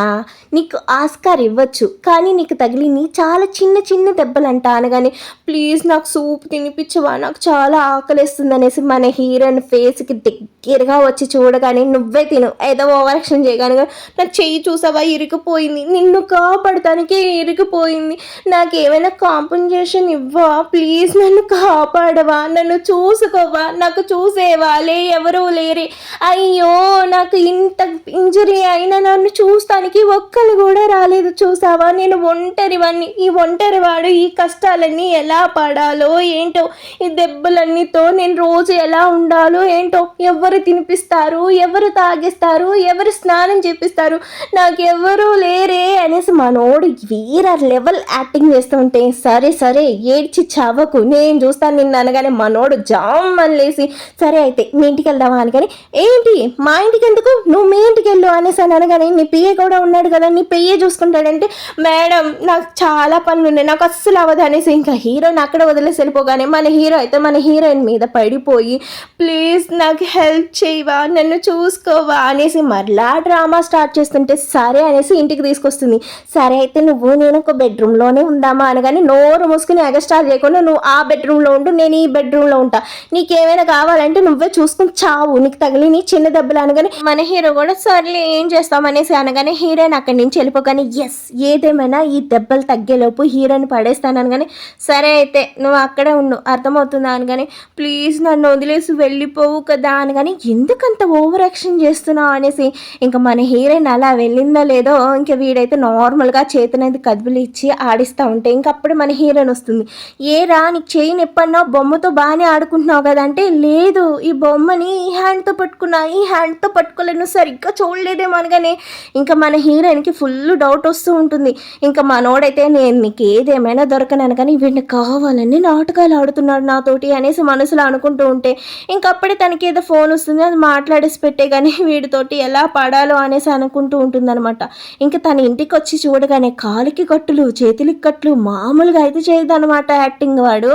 నీకు ఆస్కార్ ఇవ్వచ్చు కానీ నీకు తగిలిని చాలా చిన్న దెబ్బలంట అనగానే, ప్లీజ్ నాకు సూప్ తినిపించవా నాకు చాలా ఆకలిస్తుంది అనేసి మన హీరోయిన్ ఫేస్కి దగ్గరగా వచ్చి చూడగానే, నువ్వే తిను ఏదో ఓవర్ యాక్షన్ చేయగానే, నా చెయ్యి చూసావా ఇరిగిపోయింది, నిన్ను కాపాడటానికి ఇరిగిపోయింది, నాకు ఏమైనా కాంపెన్సేషన్ ఇవ్వా ప్లీజ్, నన్ను కాపాడవా, నన్ను చూసుకోవా, నాకు చూసేవాలే ఎవరూ లేరే, అయ్యో నాకు ఇంత ఇంజరీ అయినా నన్ను చూస్తానికి ఒక్కరు కూడా రాలేదు చూసావా, నేను ఒంటరివాణ్ణి, ఈ ఒంటరివాడు ఈ కష్టాలన్నీ ఎలా పడాలో ఏంటో, ఈ దెబ్బలన్నీతో నేను రోజు ఎలా ఉండాలో ఏంటో, ఎవరు తినిపిస్తారు, ఎవరు తాగిస్తారు, ఎవరు స్నానం చేపిస్తారు, నాకెవరూ లేరే అనేసి మనోడు వీర లెవెల్ యాక్టింగ్ చేస్తుంటే, సరే ఏడ్చి చవకు నేను చూస్తాను నిన్ను అనగానే మనోడు జామ్ లేసి, సరే అయితే మీ ఇంటికి వెళ్దామా అనగానే, ఏంటి మా ఇంటికి ఎందుకు, నువ్వు మీ ఇంటికి వెళ్ళు అనేసి అని అనగానే, నీ పిఏ కూడా ఉన్నాడు కదా నీ పిఏ చూసుకుంటాడంటే, మేడం నాకు చాలా పనులు ఉన్నాయి నాకు అస్సలు అవ్వదు అనేసి ఇంకా హీరోయిన్ అక్కడ వదిలేసి వెళ్ళిపోగానే మన హీరో అయితే మన హీరోయిన్ మీద పడిపోయి, ప్లీజ్ నాకు హెల్ప్ చేయవా, నన్ను చూసుకోవా అనేసి మరలా డ్రామా స్టార్ట్ చేస్తుంటే, సరే అనేసి ఇంటికి తీసుకొస్తుంది. సరే అయితే నువ్వు నేను ఒక బెడ్రూమ్లోనే ఉందామా అనగానే, నోరు మూసుకుని ఎగస్టార్ చేయకుండా నువ్వు ఆ బెడ్రూమ్లో ఉంటూ నేను ఈ బెడ్రూమ్లో ఉంటా, నీకేమైనా కావాలంటే నువ్వు నువ్వే చూసుకుని చావు, నీకు తగిలి చిన్న దెబ్బలు అనగానే మన హీరో కూడా సర్లే ఏం చేస్తాం అనేసి అనగానే హీరోయిన్ అక్కడి నుంచి వెళ్ళిపోగానే ఎస్ ఏదేమైనా ఈ దెబ్బలు తగ్గేలోపు హీరోయిన్ పడేస్తాను అనగానే సరే అయితే నువ్వు అక్కడే ఉండు అర్థమవుతుందా అనగానే ప్లీజ్ నన్ను వదిలేసి వెళ్ళిపోవు కదా అనగానే ఎందుకంత ఓవర్ యాక్షన్ చేస్తున్నావు అనేసి ఇంకా మన హీరోయిన్ అలా వెళ్ళిందో లేదో ఇంకా వీడైతే నార్మల్గా చేతనైతే కదుపులు ఇచ్చి ఆడిస్తూ ఉంటే ఇంకప్పుడు మన హీరోయిన్ వస్తుంది. ఏ రా నీకు చేయి ఎప్పటినో బొమ్మతో బాగానే ఆడుకుంటున్నావు కదా అంటే లేదు ఈ బొమ్మని ఈ హ్యాండ్తో పట్టుకున్నా ఈ హ్యాండ్తో పట్టుకోలేను సరిగ్గా చూడలేదేమో అనగానే ఇంకా మన హీరోయిన్కి ఫుల్ డౌట్ వస్తూ ఉంటుంది. ఇంకా మనోడైతే నేను నీకు ఏదేమైనా దొరకనను కానీ వీడిని కావాలని నాటకాలు ఆడుతున్నాడు నాతోటి అనేసి మనసులో అనుకుంటూ ఉంటే ఇంకప్పుడే తనకి ఏదో ఫోన్ వస్తుంది అది మాట్లాడేసి పెట్టే కానీ వీడితోటి ఎలా పడాలో అనేసి అనుకుంటూ ఉంటుందన్నమాట. ఇంకా తన ఇంటికి వచ్చి చూడగానే కాలికి కట్టులు చేతులకి కట్లు మామూలుగా అయితే చేయదన్నమాట యాక్టింగ్ వాడు.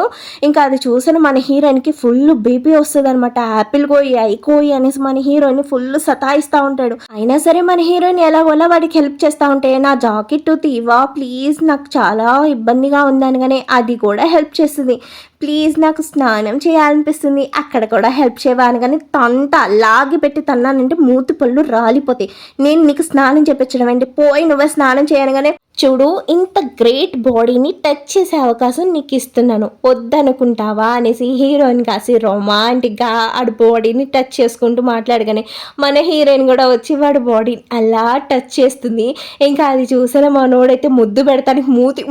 ఇంకా అది చూసిన మన హీరోయిన్కి ఫుల్ బీపీ వస్తుంది అనమాట. యాపిల్ కోయి అయికోయి అనేసి మన హీరోయిన్ ఫుల్ సతాయిస్తూ ఉంటాడు. అయినా సరే మన హీరోయిన్ ఎలాగోలా వాడికి హెల్ప్ చేస్తూ ఉంటే నా జాకెట్ తీవా ప్లీజ్ నాకు చాలా ఇబ్బందిగా ఉందనగానే అది కూడా హెల్ప్ చేస్తుంది. ప్లీజ్ నాకు స్నానం చేయాలనిపిస్తుంది అక్కడ కూడా హెల్ప్ చేయవా అనగానే తంత అలాగే పెట్టి తన్నానంటే మూతి పళ్ళు రాలిపోతాయి. నేను నీకు స్నానం చేపించడం అంటే పోయి నువ్వే స్నానం చేయనగానే చూడు ఇంత గ్రేట్ బాడీని టచ్ చేసే అవకాశం నీకు ఇస్తున్నాను వద్దనుకుంటావా అనేసి హీరోయిన్ కాసి రొమాంటిక్గా ఆడి బాడీని టచ్ చేసుకుంటూ మాట్లాడగానే మన హీరోయిన్ కూడా వచ్చి వాడి బాడీని అలా టచ్ చేస్తుంది. ఇంకా అది చూసిన మనోడైతే ముద్దు పెడతానికి మూతి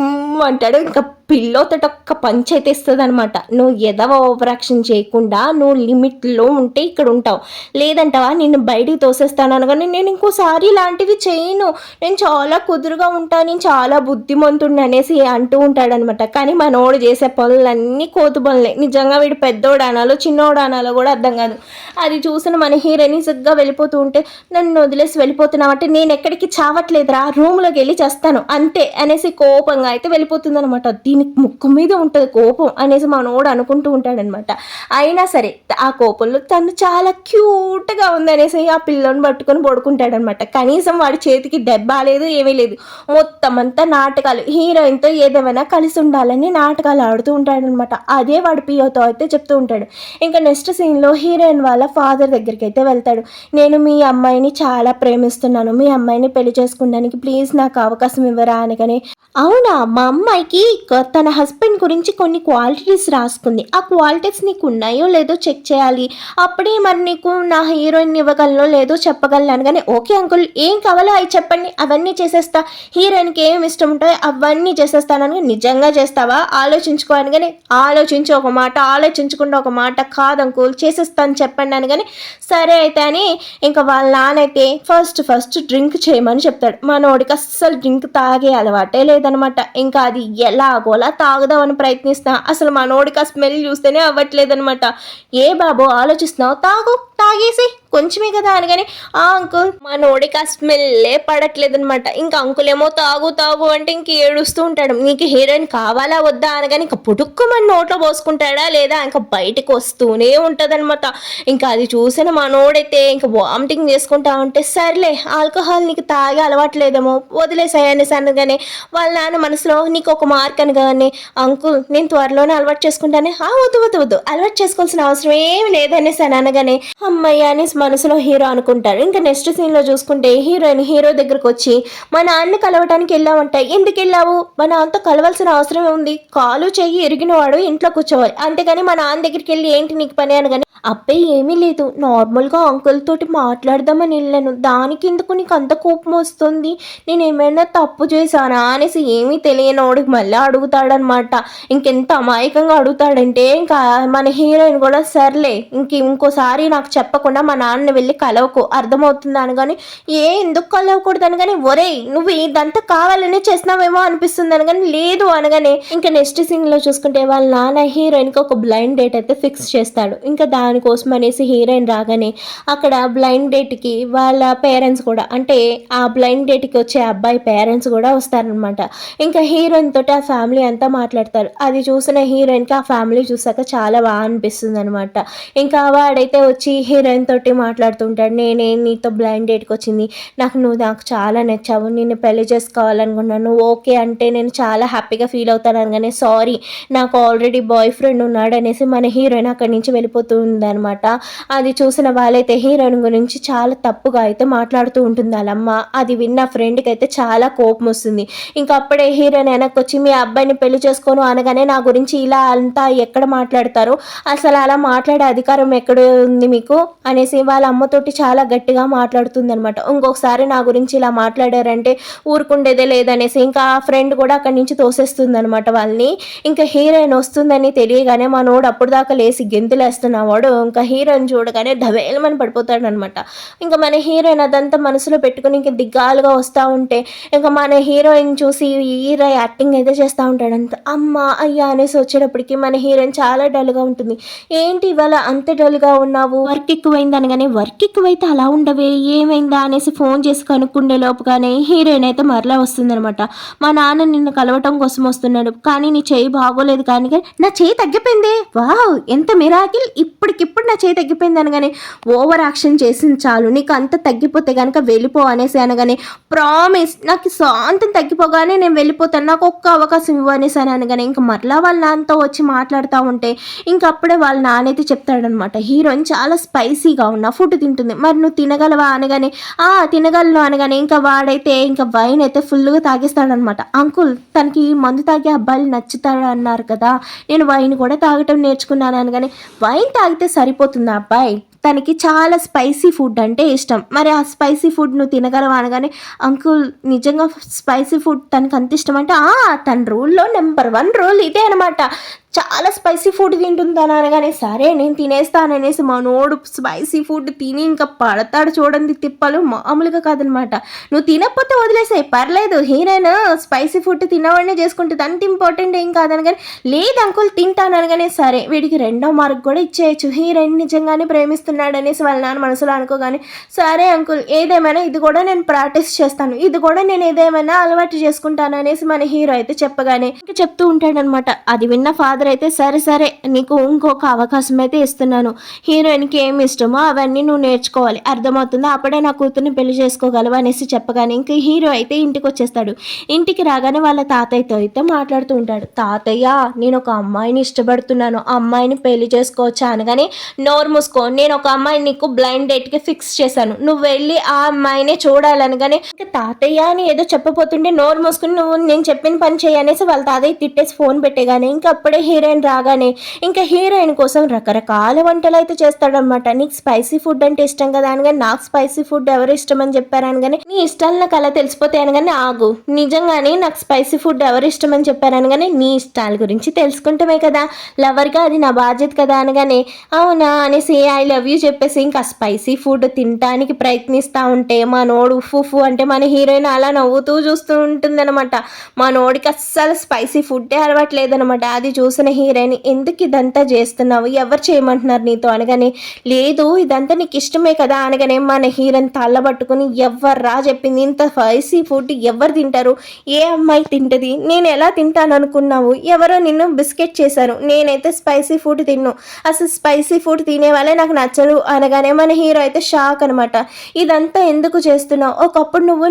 అంటాడు. ఇంకా పిల్లోతో ఒక్క పంచ్ అయితే ఇస్తుంది అనమాట. నువ్వు ఎదవ ఓవర్ యాక్షన్ చేయకుండా నువ్వు లిమిట్లో ఉంటే ఇక్కడ ఉంటావు లేదంటావా నిన్ను బయటికి తోసేస్తాను అనగానే నేను ఇంకోసారి ఇలాంటివి చేయను నేను చాలా కుదురుగా ఉంటాను నేను చాలా బుద్ధిమంతుడిని అనేసి అంటూ ఉంటాడనమాట. కానీ మనోడు చేసే పనులన్నీ కోతు పనులే. నిజంగా వీడు పెద్దోడు అనాలో చిన్నోడు అనాలో కూడా అర్థం కాదు. అది చూసిన మన హీరోయిన్ సిగ్గా వెళ్ళిపోతూ ఉంటే నన్ను వదిలేసి వెళ్ళిపోతున్నావు అంటే నేను ఎక్కడికి చావట్లేదురా రూమ్లోకి వెళ్ళి చేస్తాను అంతే అనేసి కోపంగా అయితే వెళ్ళిపోతుంది అనమాట. దీనికి ముక్కు మీద ఉంటుంది కోపం అనేసి మనోడు అనుకుంటూ ఉంటాడనమాట. అయినా సరే ఆ కోపంలో తను చాలా క్యూట్గా ఉందనేసి ఆ పిల్లని పట్టుకొని పడుకుంటాడనమాట. కనీసం వాడి చేతికి దెబ్బ లేదు ఏమీ లేదు. మొత్తం అంతా నాటకాలు హీరోయిన్తో ఏదేమైనా కలిసి ఉండాలని నాటకాలు ఆడుతూ ఉంటాడనమాట. అదే వాడి పియోతో అయితే చెప్తూ ఉంటాడు. ఇంకా నెక్స్ట్ సీన్లో హీరోయిన్ వాళ్ళ ఫాదర్ దగ్గరికి అయితే వెళ్తాడు. నేను మీ అమ్మాయిని చాలా ప్రేమిస్తున్నాను మీ అమ్మాయిని పెళ్లి చేసుకోవడానికి ప్లీజ్ నాకు అవకాశం ఇవ్వరా అనగానే అవునా మా అమ్మాయికి తన హస్బెండ్ గురించి కొన్ని క్వాలిటీస్ రాసుకుంది ఆ క్వాలిటీస్ నీకు ఉన్నాయో లేదో చెక్ చేయాలి అప్పుడే మరి నీకు నా హీరోయిన్ ఇవ్వగలనో లేదో చెప్పగలను అనగానే ఓకే అంకుల్ ఏం కావాలో అవి చెప్పండి అవన్నీ చేసేస్తా హీరోయిన్కి ఏం ఇష్టం ఉంటాయో అవన్నీ చేసేస్తానని నిజంగా చేస్తావా ఆలోచించుకో అనగానే ఆలోచించి ఒక మాట ఆలోచించకుండా ఒక మాట కాదు అంకుల్ చేసేస్తాను చెప్పండి అనగానే సరే అయితే అని ఇంకా వాళ్ళ నాన్నైతే ఫస్ట్ డ్రింక్ చేయమని చెప్తాడు. మనోడికి అస్సలు డ్రింక్ తాగే అలవాటే లేదనమాట. ఇంకా అది ఎలాగోలా తాగుదామని ప్రయత్నిస్తా అసలు మనోడికి ఆ స్మెల్ చూస్తేనే అవ్వట్లేదనమాట. ఏ బాబు ఆలోచిస్తున్నావు తాగేసి కొంచెమే కదా అనగానే ఆ అంకుల్ మనోడికి ఆ స్మెల్లే పడట్లేదనమాట. ఇంకా అంకుల్ ఏమో తాగు అంటే ఇంక ఏడుస్తూ ఉంటాడు. నీకు హీరోయిన్ కావాలా వద్దా అనగానే ఇంకా పుట్టుక్కుమని నోట్లో పోసుకుంటాడా లేదా ఇంకా బయటకు వస్తూనే ఉంటుందన్నమాట. ఇంకా అది చూసిన మనోడైతే ఇంకా వామిటింగ్ చేసుకుంటా ఉంటే సర్లే ఆల్కహాల్ నీకు తాగే అలవాట్లేదేమో వదిలేసాయి అనేసి అనగానే వాళ్ళ నాన్న మనసులో నీకు ఒక మార్క్ అనగానే అంకుల్ నేను త్వరలోనే అలవాటు చేసుకుంటానే వద్దు అలవాటు చేసుకోవాల్సిన అవసరం ఏమి లేదనేసి అని అనగానే అమ్మయ్య అనేసి మనసులో హీరో అనుకుంటారు. ఇంకా నెక్స్ట్ సీన్లో చూసుకుంటే హీరోయిన్ హీరో దగ్గరకు వచ్చి మా నాన్న కలవటానికి వెళ్ళామంట ఎందుకు వెళ్ళావు మా నాన్నతో కలవాల్సిన అవసరమే ఉంది కాలు చెయ్యి ఇరిగినవాడు ఇంట్లో కూర్చోవాలి అంతేగాని మా నాన్న దగ్గరికి వెళ్ళి ఏంటి నీకు పని అనగానే అబ్బాయి ఏమీ లేదు నార్మల్గా అంకుల్ తోటి మాట్లాడదామని వెళ్ళాను దానికి ఎందుకు నీకు అంత కోపం వస్తుంది నేను ఏమైనా తప్పు చేశానా అనేసి ఏమీ తెలియనోడికి మళ్ళీ అడుగుతాడనమాట. ఇంకెంత అమాయకంగా అడుగుతాడంటే ఇంకా మన హీరోయిన్ కూడా సర్లే ఇంకోసారి నాకు చెప్పకుండా మా నాన్న వెళ్ళి కలవకు అర్థమవుతుంది అనగానే ఎందుకు కలవకూడదు అనగానే ఒరేయ్ నువ్వు ఇదంతా కావాలనే చేసినావేమో అనిపిస్తుంది అనగానే లేదు అనగానే ఇంకా నెక్స్ట్ సీన్లో చూసుకుంటే వాళ్ళ నాన్న హీరోయిన్కి ఒక బ్లైండ్ డేట్ అయితే ఫిక్స్ చేస్తాడు. ఇంకా దానికోసం అనేసి హీరోయిన్ రాగానే అక్కడ బ్లైండ్ డేట్కి వాళ్ళ పేరెంట్స్ కూడా అంటే ఆ బ్లైండ్ డేట్కి వచ్చే అబ్బాయి పేరెంట్స్ కూడా వస్తారనమాట. ఇంకా హీరోయిన్ తోటి ఆ ఫ్యామిలీ అంతా మాట్లాడతారు. అది చూసిన హీరోయిన్కి ఆ ఫ్యామిలీ చూసాక చాలా బాగా అనిపిస్తుంది అనమాట. ఇంకా వాడైతే వచ్చి హీరోయిన్ తోటి మాట్లాడుతూ ఉంటాడు. నేనే నీతో బ్లైండ్ డేట్కి వచ్చింది, నాకు చాలా నచ్చావు, నిన్ను పెళ్లి చేసుకోవాలనుకున్నాను, నువ్వు ఓకే అంటే నేను చాలా హ్యాపీగా ఫీల్ అవుతాను అనగానే సారీ నాకు ఆల్రెడీ బాయ్ ఫ్రెండ్ ఉన్నాడు అనేసి మన హీరోయిన్ అక్కడి నుంచి వెళ్ళిపోతూ ఉందనమాట. అది చూసిన వాళ్ళైతే హీరోయిన్ గురించి చాలా తప్పుగా అయితే మాట్లాడుతూ ఉంటుంది వాళ్ళమ్మ. అది విన్న ఫ్రెండ్కి అయితే చాలా కోపం వస్తుంది. ఇంకా అప్పుడే హీరోయిన్ వెనక్కి వచ్చి మీ అబ్బాయిని పెళ్లి చేసుకోను అనగానే నా గురించి ఇలా అంతా ఎక్కడ మాట్లాడతారు, అసలు అలా మాట్లాడే అధికారం ఎక్కడ ఉంది మీకు అనేసి వాళ్ళ అమ్మతోటి చాలా గట్టిగా మాట్లాడుతుంది అనమాట. ఇంకొకసారి నా గురించి ఇలా మాట్లాడారంటే ఊరుకుండేదే లేదనేసి ఇంకా ఆ ఫ్రెండ్ కూడా అక్కడి నుంచి తోసేస్తుంది అనమాట వాళ్ళని. ఇంకా హీరోయిన్ వస్తుందని తెలియగానే మనోడు అప్పుడు దాకా లేసి గెంతులేస్తున్నవాడు ఇంకా హీరోయిన్ చూడగానే ధవేలమని పడిపోతాడు అనమాట. ఇంకా మన హీరోయిన్ అదంతా మనసులో పెట్టుకుని ఇంక దిగ్గాలుగా వస్తూ ఉంటే ఇంకా మన హీరోయిన్ చూసి హీరో యాక్టింగ్ అయితే చేస్తూ ఉంటాడంత. అమ్మ అయ్యా అనేసి వచ్చేటప్పటికి మన హీరోయిన్ చాలా డల్గా ఉంటుంది. ఏంటి ఇవాళ అంత డల్గా ఉన్నావు, వర్క్ ఎక్కువైంది అనగానే వర్క్ ఎక్కువైతే అలా ఉండవే ఏమైందా అనేసి ఫోన్ చేసి కనుక్కుండే లోపుగానే హీరోయిన్ అయితే మరలా వస్తుందనమాట. మా నాన్న నిన్ను కలవటం కోసం వస్తున్నాడు, కానీ నీ చేయి బాగోలేదు కానీ నా చేయి తగ్గిపోయింది, వావ్ ఎంత మిరాకిల్, ఇప్పటికిప్పుడు నా చేయి తగ్గిపోయింది అనగానే ఓవర్ యాక్షన్ చేసింది చాలు, నీకు అంత తగ్గిపోతే కనుక వెళ్ళిపో అనేసి అనగానే ప్రామిస్ నాకు శాంతం తగ్గిపోగానే నేను వెళ్ళిపోతాను, నాకు ఒక్క అవకాశం ఇవ్వనేసి అని అనగానే ఇంకా మరలా వాళ్ళ నాన్నతో వచ్చి మాట్లాడుతూ ఉంటే ఇంకప్పుడే వాళ్ళ నాన్నైతే చెప్తాడనమాట, హీరోయిన్ చాలా స్పైసీగా ఉన్న ఫుడ్ తింటుంది, మరి నువ్వు తినగలవా అనగానే తినగలను అనగానే ఇంకా వాడైతే ఇంకా వైన్ అయితే ఫుల్గా తాగేస్తాడనమాట. అంకుల్ తనకి మందు తాగే అబ్బాయిలు నచ్చుతాడు అన్నారు కదా, నేను వైన్ కూడా తాగటం నేర్చుకున్నాను అనగానే వైన్ తాగితే సరిపోతుంది అబ్బాయి, తనకి చాలా స్పైసీ ఫుడ్ అంటే ఇష్టం, మరి ఆ స్పైసీ ఫుడ్ నువ్వు తినగలవా అనగానే అంకుల్ నిజంగా స్పైసీ ఫుడ్ తనకు అంత ఇష్టం అంటే తన రూల్లో నెంబర్ 1 రూల్ ఇదే అనమాట, చాలా స్పైసీ ఫుడ్ తింటుందని అనగానే సరే నేను తినేస్తాననేసి మనోడు స్పైసీ ఫుడ్ తిని ఇంకా పడతాడు చూడండి తిప్పలు మామూలుగా కాదనమాట. నువ్వు తినకపోతే వదిలేసాయి పర్లేదు, హీరోయిన్ స్పైసీ ఫుడ్ తినవాడినే చేసుకుంటుంది అంత ఇంపార్టెంట్ ఏం కాదనగానే లేదు అంకుల్ తింటాను అనగానే సరే వీడికి 2వ మార్క్ కూడా ఇచ్చేయచ్చు, హీరోయిన్ నిజంగానే ప్రేమిస్తున్నాడు అనేసి వాళ్ళ నాన్న మనసులో అనుకోగానే సరే అంకుల్ ఏదేమైనా ఇది కూడా నేను ప్రాక్టీస్ చేస్తాను, ఇది కూడా నేను ఏదేమైనా అలవాటు చేసుకుంటాను అనేసి మన హీరో అయితే చెప్పగానే ఇంకా చెప్తూ ఉంటాడనమాట. అది విన్న ఫాదర్ అయితే సరే నీకు ఇంకొక అవకాశం అయితే ఇస్తున్నాను, హీరోయిన్కి ఏమి ఇష్టమో అవన్నీ నువ్వు నేర్చుకోవాలి అర్థమవుతుందా, అప్పుడే నా కూతుర్ని పెళ్లి చేసుకోగలవు అనేసి చెప్పగానే ఇంకా హీరో అయితే ఇంటికి వచ్చేస్తాడు. ఇంటికి రాగానే వాళ్ళ తాతయ్యతో అయితే మాట్లాడుతూ ఉంటాడు, తాతయ్య నేను ఒక అమ్మాయిని ఇష్టపడుతున్నాను, ఆ అమ్మాయిని పెళ్లి చేసుకోవచ్చా అనగానే నోరు మూసుకో, నేను ఒక అమ్మాయిని నీకు బ్లైండ్ డేట్కి ఫిక్స్ చేశాను, నువ్వు వెళ్ళి ఆ అమ్మాయినే చూడాలనగానే ఇంకా తాతయ్య అని ఏదో చెప్పబోతుంటే నోరు మూసుకుని నువ్వు నేను చెప్పిన పని చేయి అనేసి వాళ్ళ తాతయ్య తిట్టేసి ఫోన్ పెట్టేగానే ఇంకా అప్పుడే హీరోయిన్ రాగానే ఇంకా హీరోయిన్ కోసం రకరకాల వంటలు అయితే చేస్తాడనమాట. నీకు స్పైసీ ఫుడ్ అంటే ఇష్టం కదా అనగానే నాకు స్పైసీ ఫుడ్ ఎవరు ఇష్టం అని చెప్పారు అనగానే నీ ఇష్టాలు నాకు అలా తెలిసిపోతాయి అనగానే ఆగు నిజంగానే నాకు స్పైసీ ఫుడ్ ఎవరు ఇష్టం అని చెప్పారు అనగానే నీ ఇష్టాల గురించి తెలుసుకుంటామే కదా లవర్గా అది నా బాధ్యత కదా అనగానే అవునా అనేసి ఐ లవ్ యూ చెప్పేసి ఇంకా స్పైసీ ఫుడ్ తినడానికి ప్రయత్నిస్తూ ఉంటే మా నోడు ఉఫు అంటే మన హీరోయిన్ అలా నవ్వుతూ చూస్తూ ఉంటుంది అనమాట. మా నోడికి అస్సలు స్పైసీ ఫుడ్డే అలవాట్లేదనమాట. అది చూసిన హీరోయిన్ ఎందుకు ఇదంతా చేస్తున్నావు, ఎవరు చేయమంటున్నారు నీతో అనగానే లేదు ఇదంతా నీకు ఇష్టమే కదా అనగానే మన హీరోయిన్ తల్లబట్టుకుని ఎవర్రా చెప్పింది ఇంత స్పైసీ ఫుడ్ ఎవరు తింటారు, ఏ అమ్మాయి తింటది, నేను ఎలా తింటాను అనుకున్నావు, ఎవరో నిన్ను బిస్కెట్ చేశారు, నేనైతే స్పైసీ ఫుడ్ తిన్ను, అసలు స్పైసీ ఫుడ్ తినే వాళ్ళే నాకు నచ్చరు అనగానే మన హీరో అయితే షాక్ అనమాట. ఇదంతా ఎందుకు చేస్తున్నావు, ఒకప్పుడు నువ్వు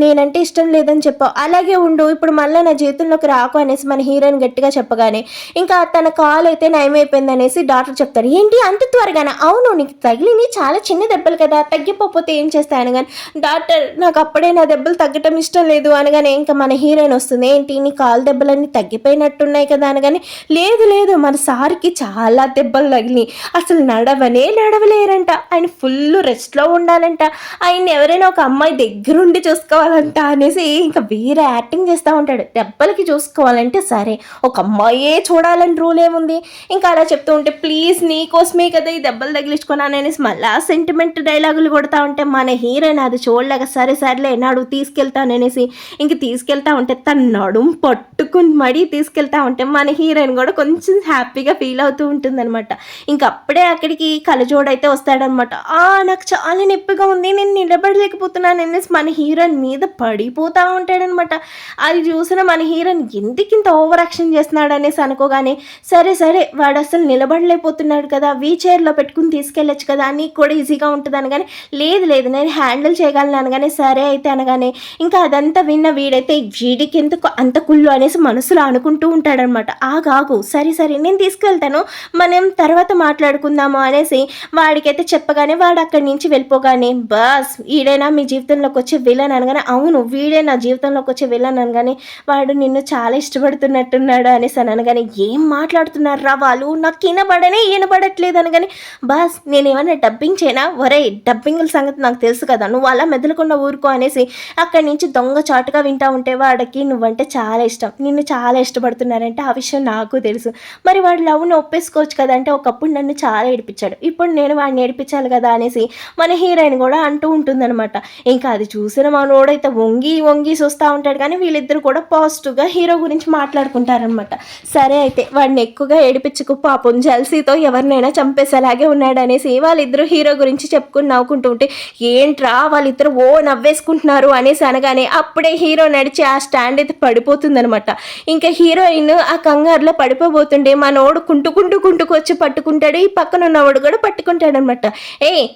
నేనంటే ఇష్టం లేదని చెప్పావు, అలాగే ఉండు ఇప్పుడు మళ్ళీ నా జీవితంలోకి రాకు అనేసి మన హీరోయిన్ గట్టిగా చెప్పగానే ఇంకా తన కాల్ అయితే నయమైపోయింది అనేసి డాక్టర్ చెప్తారు. ఏంటి అంత త్వరగానే, అవును నీకు తగిలిని చాలా చిన్న దెబ్బలు కదా తగ్గిపోతే ఏం చేస్తాయి అనగానే డాక్టర్ నాకు అప్పుడే నా దెబ్బలు తగ్గటం ఇష్టం లేదు అనగానే ఇంకా మన హీరోయిన్ వస్తుంది. ఏంటి నీ కాలు దెబ్బలన్నీ తగ్గిపోయినట్టున్నాయి కదా అనగానే లేదు మన సార్కి చాలా దెబ్బలు తగిలి అసలు నడవలేరంట, ఆయన ఫుల్ రెస్ట్లో ఉండాలంట, ఆయన ఎవరైనా ఒక అమ్మాయి దగ్గరుండి చూసుకోవాలంట అనేసి ఇంకా వేరే యాక్టింగ్ చేస్తూ ఉంటాడు. దెబ్బలకి చూసుకోవాలంటే సరే ఒక అమ్మాయే చూడాలని రూల్ ఏముంది, ఇంకా అలా చెప్తూ ఉంటే ప్లీజ్ నీకోసమే కదా ఈ దెబ్బలు తగిలించుకున్నాను అనేసి మళ్ళా సెంటిమెంట్ డైలాగులు కొడతా ఉంటే మన హీరోయిన్ అది చూడలేక సరేలే నాడు తీసుకెళ్తాననేసి ఇంక తీసుకెళ్తా ఉంటే తన నడుం పట్టుకుని మరీ తీసుకెళ్తా ఉంటే మన హీరోయిన్ కూడా కొంచెం హ్యాపీగా ఫీల్ అవుతూ ఉంటుంది అనమాట. ఇంక అప్పుడే అక్కడికి కలజోడైతే వస్తాడనమాట. నాకు చాలా నొప్పిగా ఉంది నేను నిలబడలేకపోతున్నాను అనేసి మన హీరోయిన్ మీద పడిపోతూ ఉంటాడనమాట. అది చూసిన మన హీరోయిన్ ఎందుకు ఇంత ఓవర్ యాక్షన్ చేస్తున్నాడు అనేసి అనుకో అనుకోగానే సరే సరే వాడు అసలు నిలబడలేకపోతున్నాడు కదా, చైర్లో పెట్టుకుని తీసుకెళ్ళచ్చు కదా, నీకు కూడా ఈజీగా ఉంటుంది అనగానే లేదు లేదు నేను హ్యాండిల్ చేయగలను అనగానే సరే అయితే అనగానే ఇంకా అదంతా విన్న వీడైతే వీడికి ఎందుకు అంత కుళ్ళు అనేసి మనసులో అనుకుంటూ ఉంటాడనమాట. ఆగాగు సరే సరే నేను తీసుకెళ్తాను, మనం తర్వాత మాట్లాడుకుందాము అనేసి వాడికైతే చెప్పగానే వాడు అక్కడి నుంచి వెళ్ళిపోగానే బస్ వీడైనా మీ జీవితంలోకి వచ్చే విలన్ అనగానే అవును వీడే నా జీవితంలోకి వచ్చే విలన్ అనగానే వాడు నిన్ను చాలా ఇష్టపడుతున్నట్టున్నాడు అనేసి అనగానే ఏం మాట్లాడుతున్నారు రా వాళ్ళు, నాకు వినబడట్లేదు అనగానే బాస్ నేనేమన్నా డబ్బింగ్ చేయనా, ఒరే డబ్బింగ్ల సంగతి నాకు తెలుసు కదా, నువ్వు అలా మెదలకుండా ఊరుకో అనేసి అక్కడి నుంచి దొంగచాటుగా వింటా ఉంటే వాడికి నువ్వంటే చాలా ఇష్టం, నిన్ను చాలా ఇష్టపడుతున్నారంటే ఆ విషయం నాకు తెలుసు, మరి వాడు లవ్ని ఒప్పేసుకోవచ్చు కదా అంటే ఒకప్పుడు నన్ను చాలా ఏడిపించాడు, ఇప్పుడు నేను వాడిని ఏడిపించాలి కదా అనేసి మన హీరోయిన్ కూడా అంటూ ఉంటుందన్నమాట. ఇంకా అది చూసిన మనోడైతే వంగి వంగి చూస్తూ ఉంటాడు కానీ వీళ్ళిద్దరు కూడా పాజిటివ్గా హీరో గురించి మాట్లాడుకుంటారనమాట. సరే అయితే వాడిని ఎక్కువగా ఏడిపించుకు పాపం జల్సీతో ఎవరినైనా చంపేసేలాగే ఉన్నాడు అనేసి వాళ్ళిద్దరూ హీరో గురించి చెప్పుకుని నవ్వుకుంటూ ఉంటే ఏంట్రా వాళ్ళిద్దరు ఓ నవ్వేసుకుంటున్నారు అనేసి అనగానే అప్పుడే హీరో నడిచి ఆ స్టాండ్ అయితే పడిపోతుందనమాట. ఇంకా హీరోయిన్ ఆ కంగారులో పడిపోబోతుండే మనోడు కుంటుకు వచ్చి పట్టుకుంటాడు, ఈ పక్కన ఉన్నవాడు కూడా పట్టుకుంటాడు అనమాట.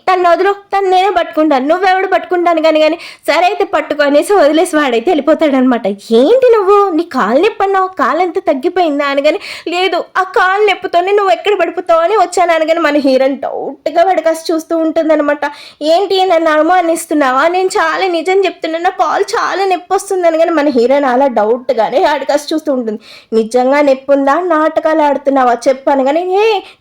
తను వదులు, తను నేనే పట్టుకుంటాను, నువ్వెవడు పట్టుకుంటాను కానీ సరే అయితే పట్టుకో అనేసి వదిలేసి వాడైతే వెళ్ళిపోతాడనమాట. ఏంటి నువ్వు నీ కాలు నొప్పి అన్నావు, కాలు ఎంత తగ్గిపోయిందా అనగానే లేదు ఆ కాలు నొప్పితోనే నువ్వు ఎక్కడ పడిపోతావు అని వచ్చాను అనగానే మన హీరోయిన్ డౌట్గా వాడికాసి చూస్తూ ఉంటుందన్నమాట. ఏంటి నన్ను అనుమానిస్తున్నావా, నేను చాలా నిజం చెప్తున్నాను, నా కాలు చాలా నొప్పి వస్తుంది అనగానే మన హీరోయిన్ అలా డౌట్గానే వాడికాసి చూస్తూ ఉంటుంది. నిజంగా నొప్పి ఉందా, నాటకాలు ఆడుతున్నావా చెప్పు అనగానే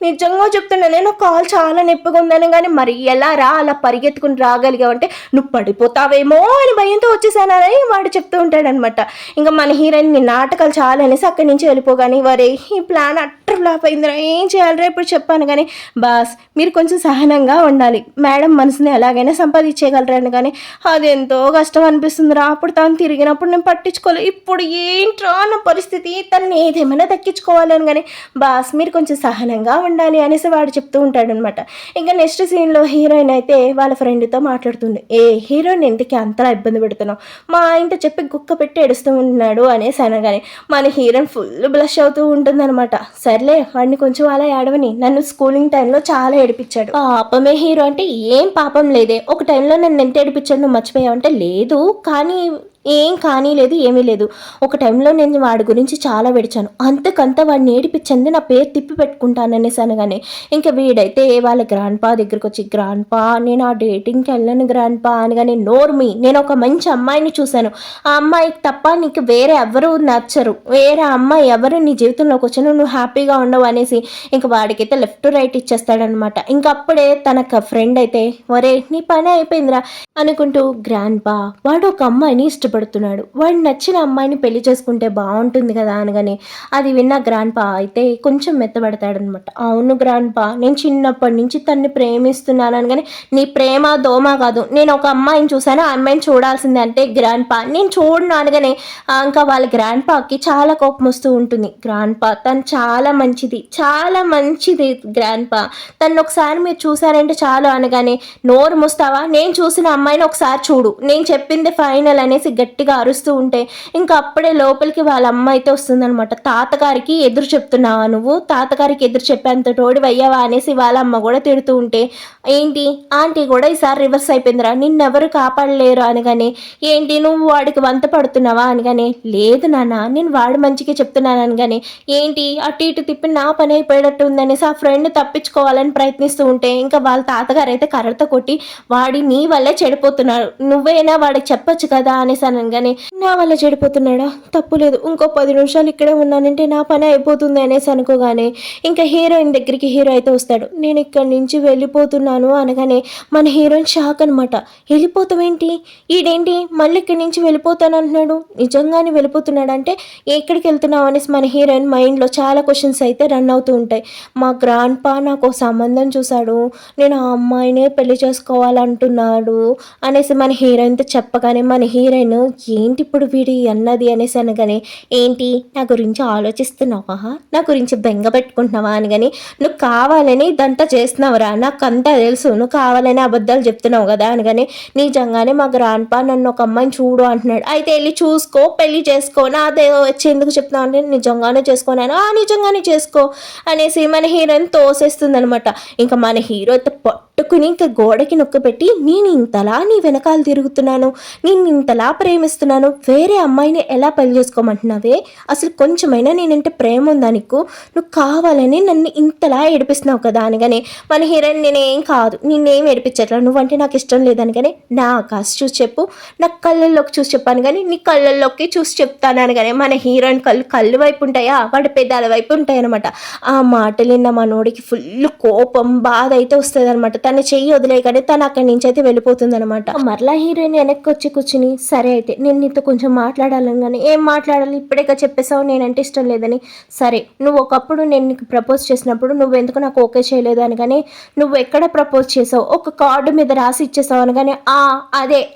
నిజంగా చెప్తున్నా నేను కాలు చాలా నొప్పిగా ఉందని కానీ మరి ఎలా రా అలా పరిగెత్తుకుని రాగలిగావంటే నువ్వు పడిపోతావేమో అని భయంతో వచ్చేసానని వాడు చెప్తూ ఉంటాడనమాట. ఇంకా మన హీరోయిన్ నాటకాలు చాలా అనేసి అక్కడి నుంచి వెళ్ళిపోగానే వరే ఈ ప్లాన్ అట్టర్ ఫ్లాప్ అయిందిరా, ఏం చేయాలరా ఇప్పుడు చెప్పాను కానీ బాస్ మీరు కొంచెం సహనంగా ఉండాలి, మేడం మనసుని ఎలాగైనా సంపాదించేయగలరని కానీ అది ఎంతో కష్టం అనిపిస్తుందిరా, అప్పుడు తను తిరిగినప్పుడు నేను పట్టించుకోలేదు, ఇప్పుడు ఏంట్రా నా పరిస్థితి, తను ఏదేమైనా దక్కించుకోవాలని కానీ బాస్ మీరు కొంచెం సహనంగా ఉండాలి అనేసి వాడు చెప్తూ ఉంటాడనమాట. ఇంకా నెక్స్ట్ సీన్లో హీరోయిన్ అయితే వాళ్ళ ఫ్రెండ్తో మాట్లాడుతుంది. హీరోయిన్ ఎందుకు అంతలా ఇబ్బంది పెడుతున్నావు, మా ఆయనతో చెప్పి గుక్క పెట్టి ఏడుస్తూ ఉన్నాడు అనేసి అనగానే మన హీరోయిన్ ఫుల్ బ్లష్ అవుతూ ఉంటుందన్నమాట. సర్లే వాడిని కొంచెం అలా ఏడవని, నన్ను స్కూలింగ్ టైంలో చాలా ఏడిపించాడు, పాపమే హీరో అంటే ఏం పాపం లేదే, ఒక టైంలో నన్ను ఎంత ఏడిపించాడు నువ్వు మర్చిపోయావంటే లేదు కానీ ఏం కానీ లేదు ఏమీ లేదు, ఒక టైంలో నేను వాడి గురించి చాలా వెడిచాను, అంతకంతా వాడిని ఏడిపించింది నా పేరు తిప్పి పెట్టుకుంటాను అనేసి అనగానే ఇంకా వీడైతే వాళ్ళ గ్రాండ్ పా దగ్గరికి వచ్చి గ్రాండ్ పా నేను ఆ డేటింగ్కి వెళ్ళను గ్రాండ్ పా అనగానే నోర్మి, నేను ఒక మంచి అమ్మాయిని చూశాను, ఆ అమ్మాయికి తప్ప నీకు వేరే ఎవరు నచ్చరు, వేరే అమ్మాయి ఎవరు నీ జీవితంలోకి వచ్చాను నువ్వు హ్యాపీగా ఉండవు అనేసి ఇంకా వాడికైతే లెఫ్ట్ రైట్ ఇచ్చేస్తాడనమాట. ఇంకా అప్పుడే తన ఫ్రెండ్ అయితే ఒరే నీ పని అయిపోయిందిరా అనుకుంటూ గ్రాండ్ పా వాడు ఒక అమ్మాయిని ఇష్టపడుతున్నాడు, వాడు నచ్చిన అమ్మాయిని పెళ్లి చేసుకుంటే బాగుంటుంది కదా అనగానే అది విన్న గ్రాండ్ పా అయితే కొంచెం మెత్తబడతాడనమాట. అవును గ్రాండ్ పా నేను చిన్నప్పటి నుంచి తన్ని ప్రేమిస్తున్నాను అనగానే నీ ప్రేమ దోమ కాదు, నేను ఒక అమ్మాయిని చూసాను ఆ అమ్మాయిని చూడాల్సిందే అంటే గ్రాండ్ పా నేను చూడను అనగానే ఇంకా వాళ్ళ గ్రాండ్ పాకి చాలా కోపం వస్తూ ఉంటుంది. గ్రాండ్ పా తను చాలా మంచిది గ్రాండ్ పా, తను ఒకసారి మీరు చూసారంటే చాలు అనగానే నోరు మూస్తావా, నేను చూసిన అమ్మాయిని ఒకసారి చూడు, నేను చెప్పింది ఫైనల్ అనేసి గట్టిగా అరుస్తూ ఉంటే ఇంకా అప్పుడే లోపలికి వాళ్ళ అమ్మ అయితే వస్తుందనమాట. తాతగారికి ఎదురు చెప్తున్నావా నువ్వు, తాతగారికి ఎదురు చెప్పేంత తోడు అయ్యావా అనేసి వాళ్ళ అమ్మ కూడా తిడుతూ ఉంటే ఏంటి ఆంటీ కూడా ఈసారి రివర్స్ అయిపోయిందిరా, నిన్నెవరు కాపాడలేరు అనగానే ఏంటి నువ్వు వాడికి వంత పడుతున్నావా అనగానే లేదు నాన్న నేను వాడు మంచిగా చెప్తున్నాను అనగానే ఏంటి అటు ఇటు తిప్పి నా పని అయిపోయేటట్టు ఉందనేసి ఆ ఫ్రెండ్ తప్పించుకోవాలని ప్రయత్నిస్తూ ఉంటే ఇంకా వాళ్ళ తాతగారు అయితే కర్రతో కొట్టి వాడి నీ వల్లే చెడిపోతున్నాడు, నువ్వేనా వాడికి చెప్పొచ్చు కదా అనేసి అనగానే నా వల్ల చెడిపోతున్నాడా, తప్పు లేదు, ఇంకో 10 నిమిషాలు ఇక్కడే ఉన్నానంటే నా పని అయిపోతుంది అనేసి అనుకోగానే ఇంకా హీరోయిన్ దగ్గరికి హీరో అయితే వస్తాడు. నేను ఇక్కడి నుంచి వెళ్ళిపోతున్నాను అనగానే మన హీరోయిన్ షాక్ అనమాట. వెళ్ళిపోతావేంటి, ఈడేంటి మళ్ళీ ఇక్కడి నుంచి వెళ్ళిపోతాను అంటున్నాడు, నిజంగానే వెళ్ళిపోతున్నాడు అంటే ఎక్కడికి వెళ్తున్నావు అనేసి మన హీరోయిన్ మైండ్లో చాలా క్వశ్చన్స్ అయితే రన్ అవుతూ ఉంటాయి. మా గ్రాండ్ పా నాకు సంబంధం చూశాడు, నేను ఆ అమ్మాయినే పెళ్లి చేసుకోవాలంటున్నాడు అనేసి మన హీరోయిన్తో చెప్పగానే మన హీరోయిన్ ఏంటి ఇప్పుడు వీడి అన్నది అనేసి అనగానే, ఏంటి నా గురించి ఆలోచిస్తున్నావా, నా గురించి బెంగ పెట్టుకుంటున్నావా అని కానీ, నువ్వు కావాలని ఇదంతా చేస్తున్నావురా, నాకు అంతా తెలుసు, నువ్వు కావాలని అబద్ధాలు చెప్తున్నావు కదా అనగానే, నిజంగానే మా గ్రాండ్పా నన్ను ఒక అమ్మాయిని చూడు అంటున్నాడు. అయితే వెళ్ళి చూసుకో, పెళ్లి చేసుకో, నాదే వచ్చి ఎందుకు చెప్తున్నావు అంటే, నిజంగానే చేసుకోనాను, నిజంగానే చేసుకో అనేసి మన హీరోయిన్ తోసేస్తుంది అనమాట. ఇంకా మన హీరో పట్టుకుని ఇంకా గోడకి నొక్కపెట్టి, నేను ఇంతలా నీ వెనకాల తిరుగుతున్నాను, నేను ఇంతలా ప్రేమిస్తున్నాను, వేరే అమ్మాయిని ఎలా పెళ్లి చేసుకోమంటున్నావే, అసలు కొంచెమైనా నేనంటే ప్రేమ ఉందా నీకు, నువ్వు కావాలని నన్ను ఇంతలా ఏడిపిస్తున్నావు కదా అనగానే, మన హీరోయిన్ నేనేం కాదు, నిన్నేం ఏడిపించట్లా, నువ్వంటే నాకు ఇష్టం లేదనగానే, నా కాస్త చూసి చెప్పు, నా కళ్ళల్లోకి చూసి చెప్పాను కానీ నీ కళ్ళల్లోకి చూసి చెప్తాను అనగానే, మన హీరోయిన్ కళ్ళు వైపు ఉంటాయా, వాడి పెదాల వైపు ఉంటాయి అనమాట. ఆ మాటలు విన్న మనోడికి ఫుల్ కోపం బాధ అయితే వస్తుంది అనమాట. తన చెయ్యి వదిలేయగానే తను అక్కడి నుంచి అయితే వెళ్ళిపోతుంది అనమాట. మరలా హీరోయిన్ వెనక్కి వచ్చి కూర్చుని, సరే అయితే నేను నీతో కొంచెం మాట్లాడాలని కానీ, ఏం మాట్లాడాలి, ఇప్పుడే చెప్పేసావు నేనంటే ఇష్టం లేదని, సరే నువ్వు ఒకప్పుడు నేను నీకు ప్రపోజ్ చేసినప్పుడు నువ్వు ఎందుకు నాకు ఓకే చేయలేదు అనగానే, నువ్వు ఎక్కడ ప్రపోజ్ చేసావు, ఒక కార్డు మీద రాసి ఇచ్చేసావు అనగానే,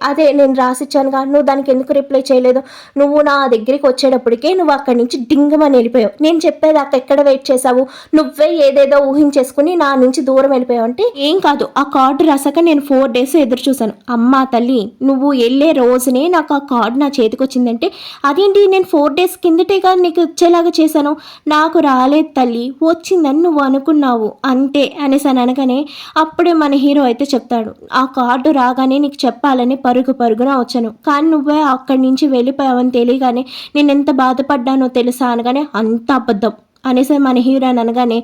అదే నేను రాసి ఇచ్చానుగా, నువ్వు దానికి ఎందుకు రిప్లై చేయలేదు, నువ్వు నా దగ్గరికి వచ్చేటప్పటికే నువ్వు అక్కడి నుంచి డింగమని వెళ్ళిపోయావు, నేను చెప్పేది అక్కడ ఎక్కడ వెయిట్ చేసావు, నువ్వే ఏదేదో ఊహించేసుకుని నా నుంచి దూరం వెళ్ళిపోయావు అంటే, ఏం కాదు ఆ కార్డు రాసాక నేను 4 days ఎదురు చూశాను, అమ్మా తల్లి నువ్వు వెళ్ళే రోజునే నాకు ఆ కార్డు నా చేతికి వచ్చిందంటే, అదేంటి నేను 4 days కిందటేగా నీకు వచ్చేలాగా చేశాను, నాకు రాలేదు తల్లి, వచ్చిందని నువ్వు అనుకున్నావు అంతే అనేసి అనగానే, అప్పుడే మన హీరో అయితే చెప్తాడు, ఆ కార్డు రాగానే నీకు చెప్పాలని పరుగున వచ్చాను, కానీ నువ్వే అక్కడి నుంచి వెళ్ళిపోయావని తెలియగానే నేను ఎంత బాధపడ్డానో తెలుసా అనగానే, అంత అబద్ధం అనేసి మన హీరోయిన్ అనగానే,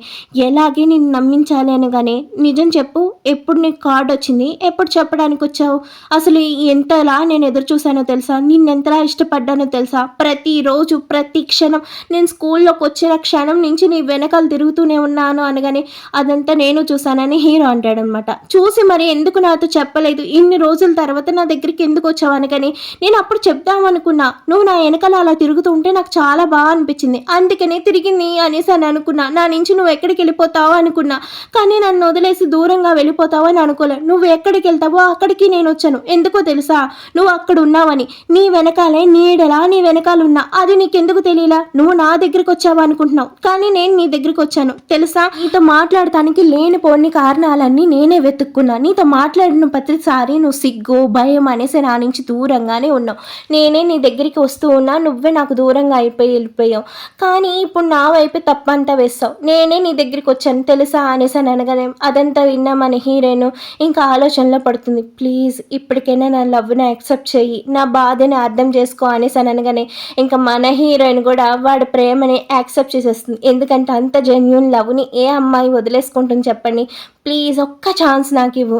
ఎలాగే నేను నమ్మించాలి అనగానే, నిజం చెప్పు, ఎప్పుడు నీకు కార్డు వచ్చింది, ఎప్పుడు చెప్పడానికి వచ్చావు, అసలు ఎంతలా నేను ఎదురు చూసానో తెలుసా, నిన్నెంతలా ఇష్టపడ్డానో తెలుసా, ప్రతిరోజు ప్రతి క్షణం నేను స్కూల్లోకి వచ్చిన క్షణం నుంచి నీ వెనకాల తిరుగుతూనే ఉన్నాను అనగానే, అదంతా నేను చూసానని హీరో అంటాడనమాట. చూసి మరి ఎందుకు నాతో చెప్పలేదు, ఇన్ని రోజుల తర్వాత నా దగ్గరికి ఎందుకు వచ్చావు అనగానే, నేను అప్పుడు చెప్దామనుకున్నా, నువ్వు నా వెనకాల అలా తిరుగుతూ ఉంటే నాకు చాలా బాగా అనిపించింది, అందుకనే తిరిగింది అనేసి అని అనుకున్నా, నా నుంచి నువ్వు ఎక్కడికి వెళ్ళిపోతావో అనుకున్నా, కానీ నన్ను వదిలేసి దూరంగా వెళ్ళిపోతావు అని అనుకోలే, నువ్వు ఎక్కడికి వెళ్తావో అక్కడికి నేను వచ్చాను, ఎందుకో తెలుసా, నువ్వు అక్కడ ఉన్నావని, నీ వెనకాలే నీడలా నీ వెనకాల ఉన్నా, అది నీకెందుకు తెలియలా, నువ్వు నా దగ్గరికి వచ్చావు అనుకుంటున్నావు, కానీ నేను నీ దగ్గరికి వచ్చాను తెలుసా, నీతో మాట్లాడటానికి లేనిపోని కారణాలన్నీ నేనే వెతుక్కున్నా, నీతో మాట్లాడిన ప్రతిసారి నువ్వు సిగ్గు భయం అనేసి నా నుంచి దూరంగానే ఉన్నావు, నేనే నీ దగ్గరికి వస్తూ ఉన్నా, నువ్వే నాకు దూరంగా వెళ్ళిపోయావు, కానీ ఇప్పుడు నా వైపు తప్పంతా వేస్తావు, నేనే నీ దగ్గరికి వచ్చాను తెలుసా అనేసి అని అనగానే, అదంతా విన్నా మన హీరోయిన్ ఇంకా ఆలోచనలో పడుతుంది, ప్లీజ్ ఇప్పటికైనా నా లవ్ని యాక్సెప్ట్ చెయ్యి, నా బాధని అర్థం చేసుకో అనేసి అని అనగానే, ఇంకా మన హీరోయిన్ కూడా వాడి ప్రేమని యాక్సెప్ట్ చేసేస్తుంది, ఎందుకంటే అంత జెన్యూన్ లవ్ని ఏ అమ్మాయి వదిలేసుకుంటుంది చెప్పండి, ప్లీజ్ ఒక్క ఛాన్స్ నాకు ఇవ్వు,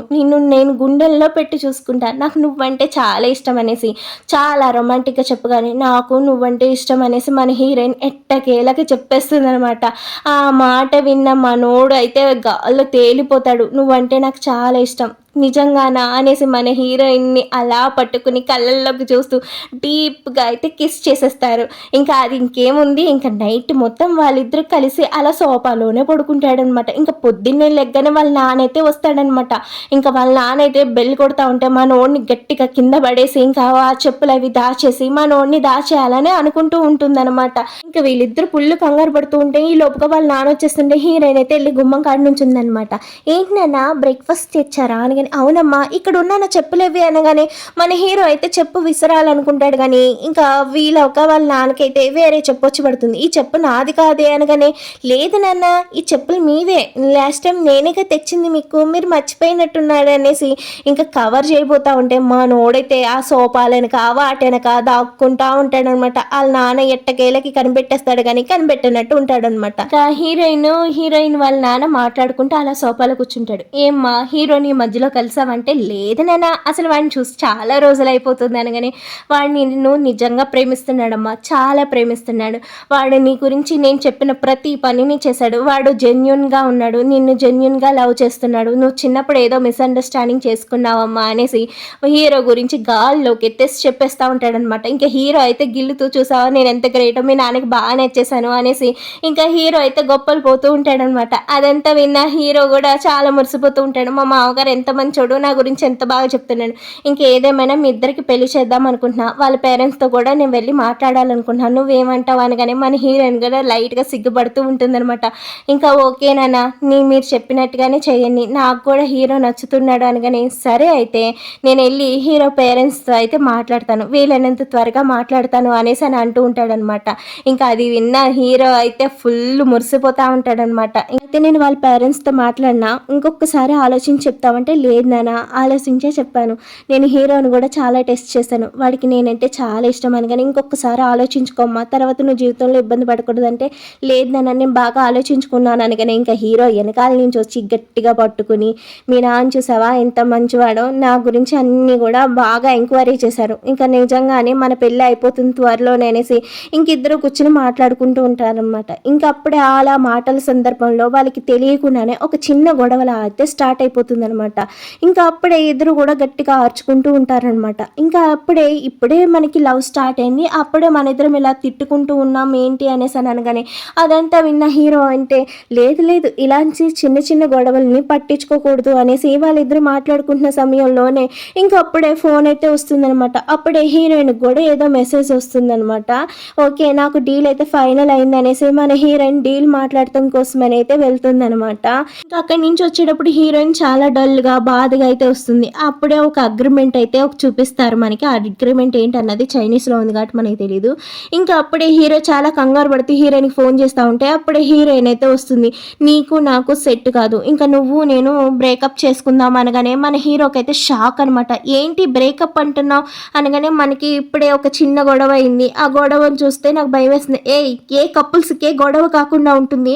నేను గుండెల్లో పెట్టి చూసుకుంటా, నాకు నువ్వంటే చాలా ఇష్టం అనేసి చాలా రొమాంటిక్గా చెప్పగానే, నాకు నువ్వంటే ఇష్టం అనేసి మన హీరోయిన్ ఎట్టకేలకి చెప్పేస్తుంది అనమాట. ఆ మాట విన్న మనోడు అయితే గాల్లో తేలిపోతాడు, నువ్వంటే నాకు చాలా ఇష్టం, నిజంగానా అనేసి మన హీరోయిన్ని అలా పట్టుకుని కళ్ళల్లోకి చూస్తూ డీప్గా అయితే కిస్ చేసేస్తారు. ఇంకా అది ఇంకేముంది, ఇంకా నైట్ మొత్తం వాళ్ళిద్దరు కలిసి అలా సోఫాలోనే పడుకుంటాడనమాట. ఇంకా పొద్దున్నే లెగ్గనే వాళ్ళ నాన్నైతే వస్తాడనమాట. ఇంకా వాళ్ళ నాన్న అయితే బెల్ కొడతా ఉంటే మా నోడిని గట్టిగా కింద పడేసి ఇంకా ఆ చెప్పులు అవి దాచేసి మా నోడిని దాచేయాలని అనుకుంటూ ఉంటుందన్నమాట. ఇంకా వీళ్ళిద్దరు పుల్లు కంగారు పడుతూ ఉంటే ఈ లోపుగా వాళ్ళ నాన్న వచ్చేస్తుంటే హీరోయిన్ అయితే వెళ్ళి గుమ్మం కాడి నుంచి ఉందనమాట. ఏంటి నాన్న బ్రేక్ఫాస్ట్ తెచ్చారా అని, అవునమ్మా ఇక్కడ ఉన్న నా చెప్పులేవి అనగానే మన హీరో అయితే చెప్పు విసరాలనుకుంటాడు కానీ ఇంకా వీళ్ళొక వాళ్ళ నాన్నకైతే వేరే చెప్పు వచ్చి పడుతుంది. ఈ చెప్పు నాది కాదే అనగానే, లేదు నాన్న ఈ చెప్పులు మీవే, లాస్ట్ టైం నేనేగా తెచ్చింది మీకు, మీరు మర్చిపోయినట్టున్నాడు అనేసి ఇంకా కవర్ చేయబోతా ఉంటే మా నోడైతే ఆ సోపాలనక వాటెనక దాక్కుంటా ఉంటాడనమాట. వాళ్ళ నాన్న ఎట్టకేలకి కనిపెట్టేస్తాడు కానీ కనిపెట్టినట్టు ఉంటాడనమాట. ఇంకా హీరోయిన్ వాళ్ళ నాన్న మాట్లాడుకుంటూ అలా సోఫాలో కూర్చుంటాడు. ఏమ్మా హీరోని మధ్యలో కలిసావంటే, లేదు నాన్న అసలు వాడిని చూసి చాలా రోజులు అయిపోతుంది అనగానే, వాడిని నిన్ను నిజంగా ప్రేమిస్తున్నాడమ్మా, చాలా ప్రేమిస్తున్నాడు, వాడు నీ గురించి నేను చెప్పిన ప్రతి పనిని చేశాడు, వాడు జెన్యున్గా ఉన్నాడు, నిన్ను జెన్యున్గా లవ్ చేస్తున్నాడు, నువ్వు చిన్నప్పుడు ఏదో మిస్అండర్స్టాండింగ్ చేసుకున్నావమ్మా అనేసి హీరో గురించి గాల్లోకి ఎత్తేసి చెప్పేస్తూ ఉంటాడనమాట. ఇంకా హీరో అయితే గిల్లుతూ, చూసావా నేను ఎంత గ్రేటో, మీ నాన్నకి బాగా నచ్చేసాను అనేసి ఇంకా హీరో అయితే గొప్పలు పోతూ ఉంటాడనమాట. అదంతా విన్న హీరో కూడా చాలా మురిసిపోతూ ఉంటాడు, మా మామగారు ఎంతమంది మంచోడు, నా గురించి ఎంత బాగా చెప్తున్నాడు, ఇంకేదేమైనా మీ ఇద్దరికి పెళ్లి చేద్దాం అనుకుంటున్నా, వాళ్ళ పేరెంట్స్తో కూడా నేను వెళ్ళి మాట్లాడాలనుకుంటున్నాను, నువ్వేమంటావు అనగానే మన హీరోయిన్ కూడా లైట్గా సిగ్గుపడుతూ ఉంటుందన్నమాట. ఇంకా ఓకేనా, మీరు చెప్పినట్టుగానే చేయండి, నాకు కూడా హీరో నచ్చుతున్నాడు అనగానే సరే అయితే నేను వెళ్ళి హీరో పేరెంట్స్తో అయితే మాట్లాడతాను, వీలైనంత త్వరగా మాట్లాడతాను అనేసి అని అంటూ ఉంటాడనమాట. ఇంకా అది విన్న హీరో అయితే ఫుల్ మురిసిపోతూ ఉంటాడనమాట. అయితే నేను వాళ్ళ పేరెంట్స్తో మాట్లాడినా ఇంకొకసారి ఆలోచించి చెప్తామంటే లేదు నాన్న, ఆలోచించే చెప్పాను, నేను హీరోని కూడా చాలా టెస్ట్ చేశాను, వాడికి నేనంటే చాలా ఇష్టం అని, కానీ ఇంకొకసారి ఆలోచించుకోమ్మా, తర్వాత నువ్వు జీవితంలో ఇబ్బంది పడకూడదంటే లేదు నాన్న నేను బాగా ఆలోచించుకున్నాను అనగానే ఇంకా హీరో వెనకాల నుంచి వచ్చి గట్టిగా పట్టుకుని మీ నాన్న చూసావా ఎంత మంచివాడో, నా గురించి అన్నీ కూడా బాగా ఎంక్వైరీ చేశారు, ఇంకా నిజంగానే మన పెళ్ళి అయిపోతుంది త్వరలోనే అనేసి ఇంక ఇద్దరు కూర్చుని మాట్లాడుకుంటూ ఉంటారనమాట. ఇంకా అప్పుడే అలా మాటల సందర్భంలో వాళ్ళకి తెలియకుండానే ఒక చిన్న గొడవలా అయితే స్టార్ట్ అయిపోతుంది అనమాట. ఇంకా అప్పుడే ఇద్దరు కూడా గట్టిగా ఆర్చుకుంటూ ఉంటారనమాట. ఇంకా ఇప్పుడే మనకి లవ్ స్టార్ట్ అయింది, అప్పుడే మన ఇద్దరం ఇలా తిట్టుకుంటూ ఉన్నాం ఏంటి అనేసి అని అనగానే అదంతా విన్న హీరో అంటే లేదు ఇలాంటి చిన్న చిన్న గొడవల్ని పట్టించుకోకూడదు అనేసి వాళ్ళిద్దరు మాట్లాడుకుంటున్న సమయంలోనే ఇంకా అప్పుడే ఫోన్ అయితే వస్తుందనమాట. అప్పుడే హీరోయిన్ కూడా ఏదో మెసేజ్ వస్తుందనమాట. ఓకే నాకు డీల్ అయితే ఫైనల్ అయింది అనేసి మన హీరోయిన్ డీల్ మాట్లాడటం కోసమని అయితే వెళ్తుందనమాట. ఇంకా అక్కడి నుంచి వచ్చేటప్పుడు హీరోయిన్ చాలా డల్గా బాధగా అయితే వస్తుంది. అప్పుడే ఒక అగ్రిమెంట్ అయితే చూపిస్తారు మనకి. ఆ అగ్రిమెంట్ ఏంటన్నది చైనీస్లో ఉంది కాబట్టి మనకి తెలియదు. ఇంకా అప్పుడే హీరో చాలా కంగారు పడుతూ హీరోయిన్కి ఫోన్ చేస్తూ ఉంటే అప్పుడే హీరోయిన్ అయితే వస్తుంది, నీకు నాకు సెట్ కాదు, ఇంకా నువ్వు నేను బ్రేకప్ చేసుకుందాం అనగానే మన హీరోకి అయితే షాక్ అనమాట. ఏంటి బ్రేకప్ అంటున్నావు అనగానే మనకి ఇప్పుడే ఒక చిన్న గొడవ అయింది, ఆ గొడవను చూస్తే నాకు భయం వేస్తుంది, ఏ కపుల్స్కే గొడవ కాకుండా ఉంటుంది,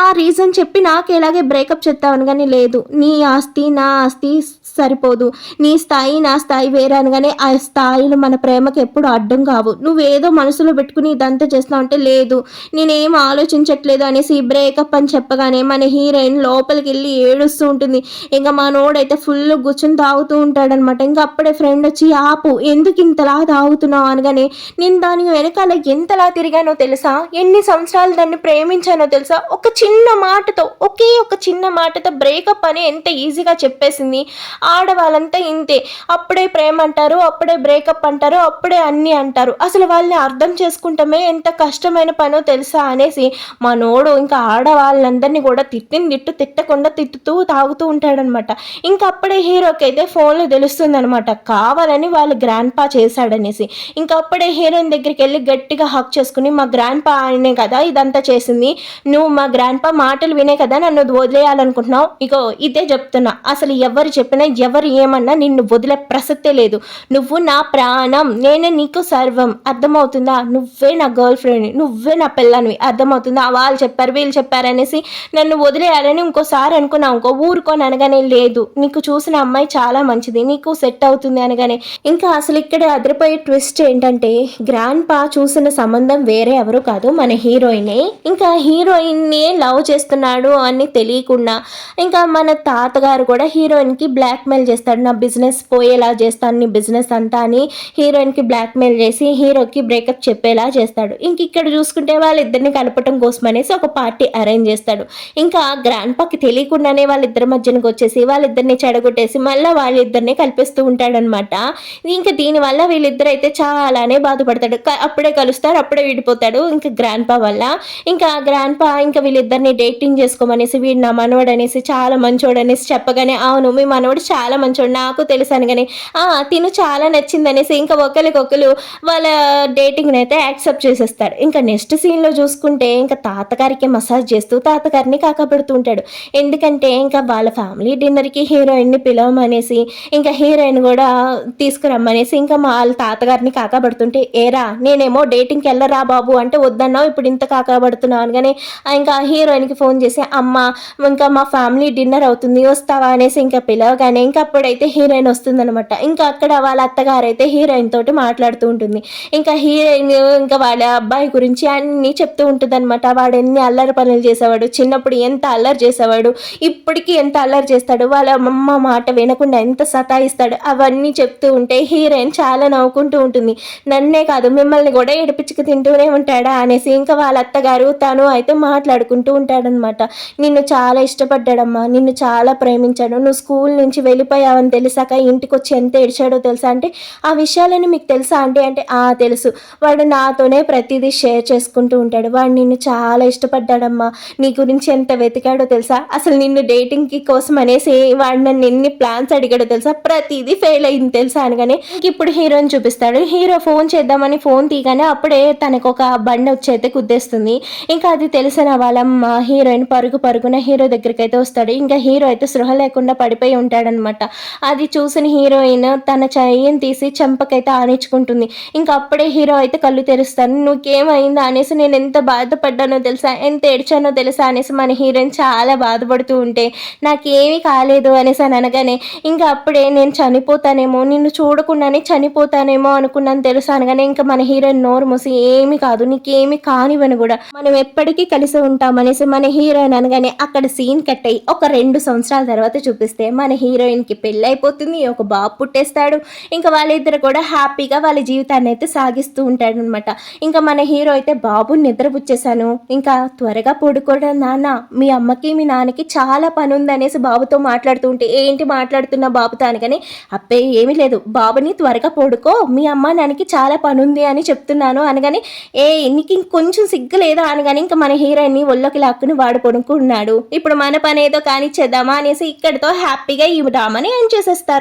ఆ రీజన్ చెప్పి నాకు ఎలాగే బ్రేకప్ చెప్తావు అనగానే లేదు నీ ఆస్తి నా ఆస్తి సరిపోదు, నీ స్థాయి నా స్థాయి వేరే అనగానే ఆ స్థాయిలు మన ప్రేమకి ఎప్పుడు అడ్డం కావు, నువ్వేదో మనసులో పెట్టుకుని ఇదంతా చేస్తున్నావు అంటే లేదు నేనేం ఆలోచించట్లేదు అనేసి బ్రేకప్ అని చెప్పగానే మన హీరోయిన్ లోపలికి వెళ్ళి ఏడుస్తూ ఉంటుంది. ఇంకా మా నోడైతే ఫుల్ కూర్చొని తాగుతూ ఉంటాడనమాట. ఇంకా అప్పుడే ఫ్రెండ్ వచ్చి ఆపు ఎందుకు ఇంతలా తాగుతున్నావు అనగానే నేను దాని వెనకాల ఎంతలా తిరిగానో తెలుసా, ఎన్ని సంవత్సరాలు దాన్ని ప్రేమించానో తెలుసా, ఒక చిన్న మాటతో ఒక చిన్న మాటతో బ్రేకప్ అని ఎంత ఈజీగా చెప్పేసింది. ఆడవాళ్ళంతా ఇంతే, అప్పుడే ప్రేమ అంటారు, అప్పుడే బ్రేకప్ అంటారు, అప్పుడే అన్నీ అంటారు, అసలు వాళ్ళని అర్థం చేసుకుంటామే ఎంత కష్టమైన పనో తెలుసా అనేసి మా నోడు ఇంకా ఆడవాళ్ళందరినీ కూడా తిట్టకుండా తిట్టుతూ తాగుతూ ఉంటాడనమాట. ఇంకా అప్పుడే హీరోకి అయితే ఫోన్లో తెలుస్తుందనమాట కావాలని వాళ్ళు గ్రాండ్ పా చేశాడనేసి. ఇంకా అప్పుడే హీరోయిన్ దగ్గరికి వెళ్ళి గట్టిగా హక్ చేసుకుని మా గ్రాండ్ పా అనే కదా ఇదంతా చేసింది, నువ్వు మా గ్రాండ్ పా మాటలు వినే కదా నన్ను వదిలేయాలనుకుంటున్నావు, ఇగో ఇదే చెప్తున్నా, అసలు ఎవరు చెప్పినా ఎవరు ఏమన్నా నిన్ను వదిలే ప్రసక్తే లేదు, నువ్వు నా ప్రాణం, నేనే నీకు సర్వం, అర్థమవుతుందా, నువ్వే నా గర్ల్ ఫ్రెండ్, నువ్వే నా పిల్లనివి, అర్థమవుతుందా, వాళ్ళు చెప్పారు వీళ్ళు చెప్పారు అనేసి నన్ను వదిలేయాలని ఇంకోసారి అనుకున్నావు ఇంకో ఊరుకొని అనగానే లేదు నీకు చూసిన అమ్మాయి చాలా మంచిది నీకు సెట్ అవుతుంది అనగానే ఇంకా అసలు ఇక్కడ అదిరిపోయే ట్విస్ట్ ఏంటంటే గ్రాండ్ పా చూసిన సంబంధం వేరే ఎవరు కాదు మన హీరోయినే. ఇంకా హీరోయిన్నే లవ్ చేస్తున్నాడు అని తెలియకుండా ఇంకా మన తాతగారు కూడా హీరోయిన్కి బ్లాక్మెయిల్ చేస్తాడు, నా బిజినెస్ పోయేలా చేస్తాను నీ బిజినెస్ అంతా అని హీరోయిన్కి బ్లాక్మెయిల్ చేసి హీరోకి బ్రేకప్ చెప్పేలా చేస్తాడు. ఇంక ఇక్కడ చూసుకుంటే వాళ్ళిద్దరిని కలపటం కోసం అనేసి ఒక పార్టీ అరేంజ్ చేస్తాడు. ఇంకా గ్రాండ్ పాకి తెలియకుండానే వాళ్ళిద్దరి మధ్యనకు వచ్చేసి వాళ్ళిద్దరిని చెడగొట్టేసి మళ్ళీ వాళ్ళిద్దరిని కల్పిస్తూ ఉంటాడనమాట. ఇంకా దీనివల్ల వీళ్ళిద్దరు అయితే చాలానే బాధపడతాడు, అప్పుడే కలుస్తారు అప్పుడే విడిపోతాడు ఇంకా గ్రాండ్ పా వల్ల. ఇంకా గ్రాండ్ పా ఇంకా వీళ్ళిద్దరిని డేటింగ్ చేసుకోమనేసి వీడు నా మనవడు అనేసి చాలా మంచోడు అనేసి చెప్పగానే అవును మీ మనవడు చాలా మంచోడు నాకు తెలుసు అనగానే తిను చాలా నచ్చింది అనేసి ఇంకా ఒకరికొకరు వాళ్ళ డేటింగ్ని అయితే యాక్సెప్ట్ చేసేస్తాడు. ఇంకా నెక్స్ట్ సీన్లో చూసుకుంటే ఇంకా తాతగారికి మసాజ్ చేస్తూ తాతగారిని కాకపెడుతూ ఉంటాడు. ఎందుకంటే ఇంకా వాళ్ళ ఫ్యామిలీ డిన్నర్కి హీరోయిన్ని పిలవమనేసి ఇంకా హీరోయిన్ కూడా తీసుకురమ్మనేసి ఇంకా వాళ్ళ తాతగారిని కాకపడుతుంటే ఏరా నేనేమో డేటింగ్కి వెళ్ళరా బాబు అంటే వద్దన్నావు ఇప్పుడు ఇంత కాకపడుతున్నావు అనగానే ఇంకా హీరోయిన్కి ఫోన్ చేసి అమ్మ ఇంకా మా ఫ్యామిలీ డిన్నర్ అవుతుంది వస్తావా అనేసి ఇంకా పిలవగానే ఇంకా అప్పుడైతే హీరోయిన్ వస్తుందనమాట. ఇంకా అక్కడ వాళ్ళ అత్తగారు అయితే హీరోయిన్ తోటి మాట్లాడుతూ ఉంటుంది. ఇంకా హీరోయిన్ ఇంకా వాళ్ళ అబ్బాయి గురించి అన్నీ చెప్తూ ఉంటుంది అనమాట. వాడు ఎన్ని అల్లరి పనులు చేసేవాడు, చిన్నప్పుడు ఎంత అల్లరి చేసేవాడు, ఇప్పటికీ ఎంత అల్లరి చేస్తాడు, వాళ్ళ అమ్మ మాట వినకుండా ఎంత సతాయిస్తాడు, అవన్నీ చెప్తూ ఉంటే హీరోయిన్ చాలా నవ్వుకుంటూ ఉంటుంది. నన్నే కాదు మిమ్మల్ని కూడా ఏడిపించుకు తింటూనే ఉంటాడా అనేసి ఇంకా వాళ్ళ అత్తగారు తను అయితే మాట్లాడుకుంటూ ఉంటాడనమాట. నిన్ను చాలా ఇష్టపడ్డాడమ్మా, నిన్ను చాలా ప్రేమించాడు, నువ్వు స్కూల్ నుంచి వెళ్ళిపోయావని తెలిసాక ఇంటికి వచ్చి ఎంత ఏడ్చాడో తెలుసా అంటే, ఆ విషయాలని మీకు తెలుసా ఆంటీ అంటే, తెలుసు. వాడు నాతోనే ప్రతిదీ షేర్ చేసుకుంటూ ఉంటాడు. వాడు నిన్ను చాలా ఇష్టపడ్డాడమ్మా. నీ గురించి ఎంత వెతికాడో తెలుసా? అసలు నిన్ను డేటింగ్‌కి కోసం అనేసి వాడు నన్ను ఎన్ని ప్లాన్స్ అడిగాడో తెలుసా? ప్రతిదీ ఫెయిల్ అయింది తెలుసా అనగానే, ఇప్పుడు హీరోని చూపిస్తాడు. హీరో ఫోన్ చేద్దామని ఫోన్ తీయగానే అప్పుడే తనకొక బండి వచ్చి అయితే గుద్దేస్తుంది. ఇంకా అది తెలిసిన వాళ్ళమ్మ హీరోయిన్ పరుగున హీరో దగ్గరికైతే వస్తాడు. ఇంకా హీరో అయితే స్పృహ లేకుండా పడిపోయి ఉంటాడనమాట. అది చూసిన హీరోయిన్ తన చెయ్యిని తీసి చెంపకైతే ఆనించుకుంటుంది. ఇంకా అప్పుడే హీరో అయితే కళ్ళు తెరుస్తాను. "నువ్వుకేమైందా?" అనేసి నేను ఎంత బాధపడ్డానో తెలుసా? ఎంత ఏడ్చానో తెలుసా? అనేసి మన హీరోయిన్ చాలా బాధపడుతూ ఉంటే, నాకేమీ కాలేదు అనేసి అని అనగానే, ఇంకా అప్పుడే నేను చనిపోతానేమో, నిన్ను చూడకుండానే చనిపోతానేమో అనుకున్నాను తెలుసా అనగానే, ఇంకా మన హీరోయిన్ నోరు మూసి, "ఏమి కాదు, నీకేమి కానివ్వను కూడా, మనం ఎప్పటికీ కలిసి ఉంటామనేసి మన హీరోయిన్ అనగానే అక్కడ సీన్ కట్ అయ్యి ఒక 2 సంవత్సరాల తర్వాత చూపిస్తే మన హీరోయిన్కి పెళ్ళి అయిపోతుంది, ఒక బాబు పుట్టేస్తాడు. ఇంకా వాళ్ళిద్దరు కూడా హ్యాపీగా వాళ్ళ జీవితాన్ని అయితే సాగిస్తూ ఉంటాడు అనమాట. ఇంకా మన హీరో అయితే, బాబుని నిద్రపుచ్చేసాను, ఇంకా త్వరగా పడుకోవడం నాన్న, మీ అమ్మకి మీ నాన్నకి చాలా పని ఉంది అనేసి బాబుతో మాట్లాడుతూ ఉంటే, ఏంటి మాట్లాడుతున్నా బాబుతో అనగానే, అబ్బే ఏమీ లేదు, బాబుని త్వరగా పడుకో, మీ అమ్మ నాన్నకి చాలా పని ఉంది అని చెప్తున్నాను అనగానే, నీకు ఇంకొంచెం సిగ్గు లేదా అనగానే ఇంకా మన హీరోయిన్ని ఒళ్ళోకి లాక్కుని వాడు పడుకున్నాడు. ఇప్పుడు మన పని ఏదో కానిచ్చేద్దామా అనేసి ఇక్కడితో హ్యాపీగా ఈ డ్రామాని ఎండ్ చేసేస్తారు.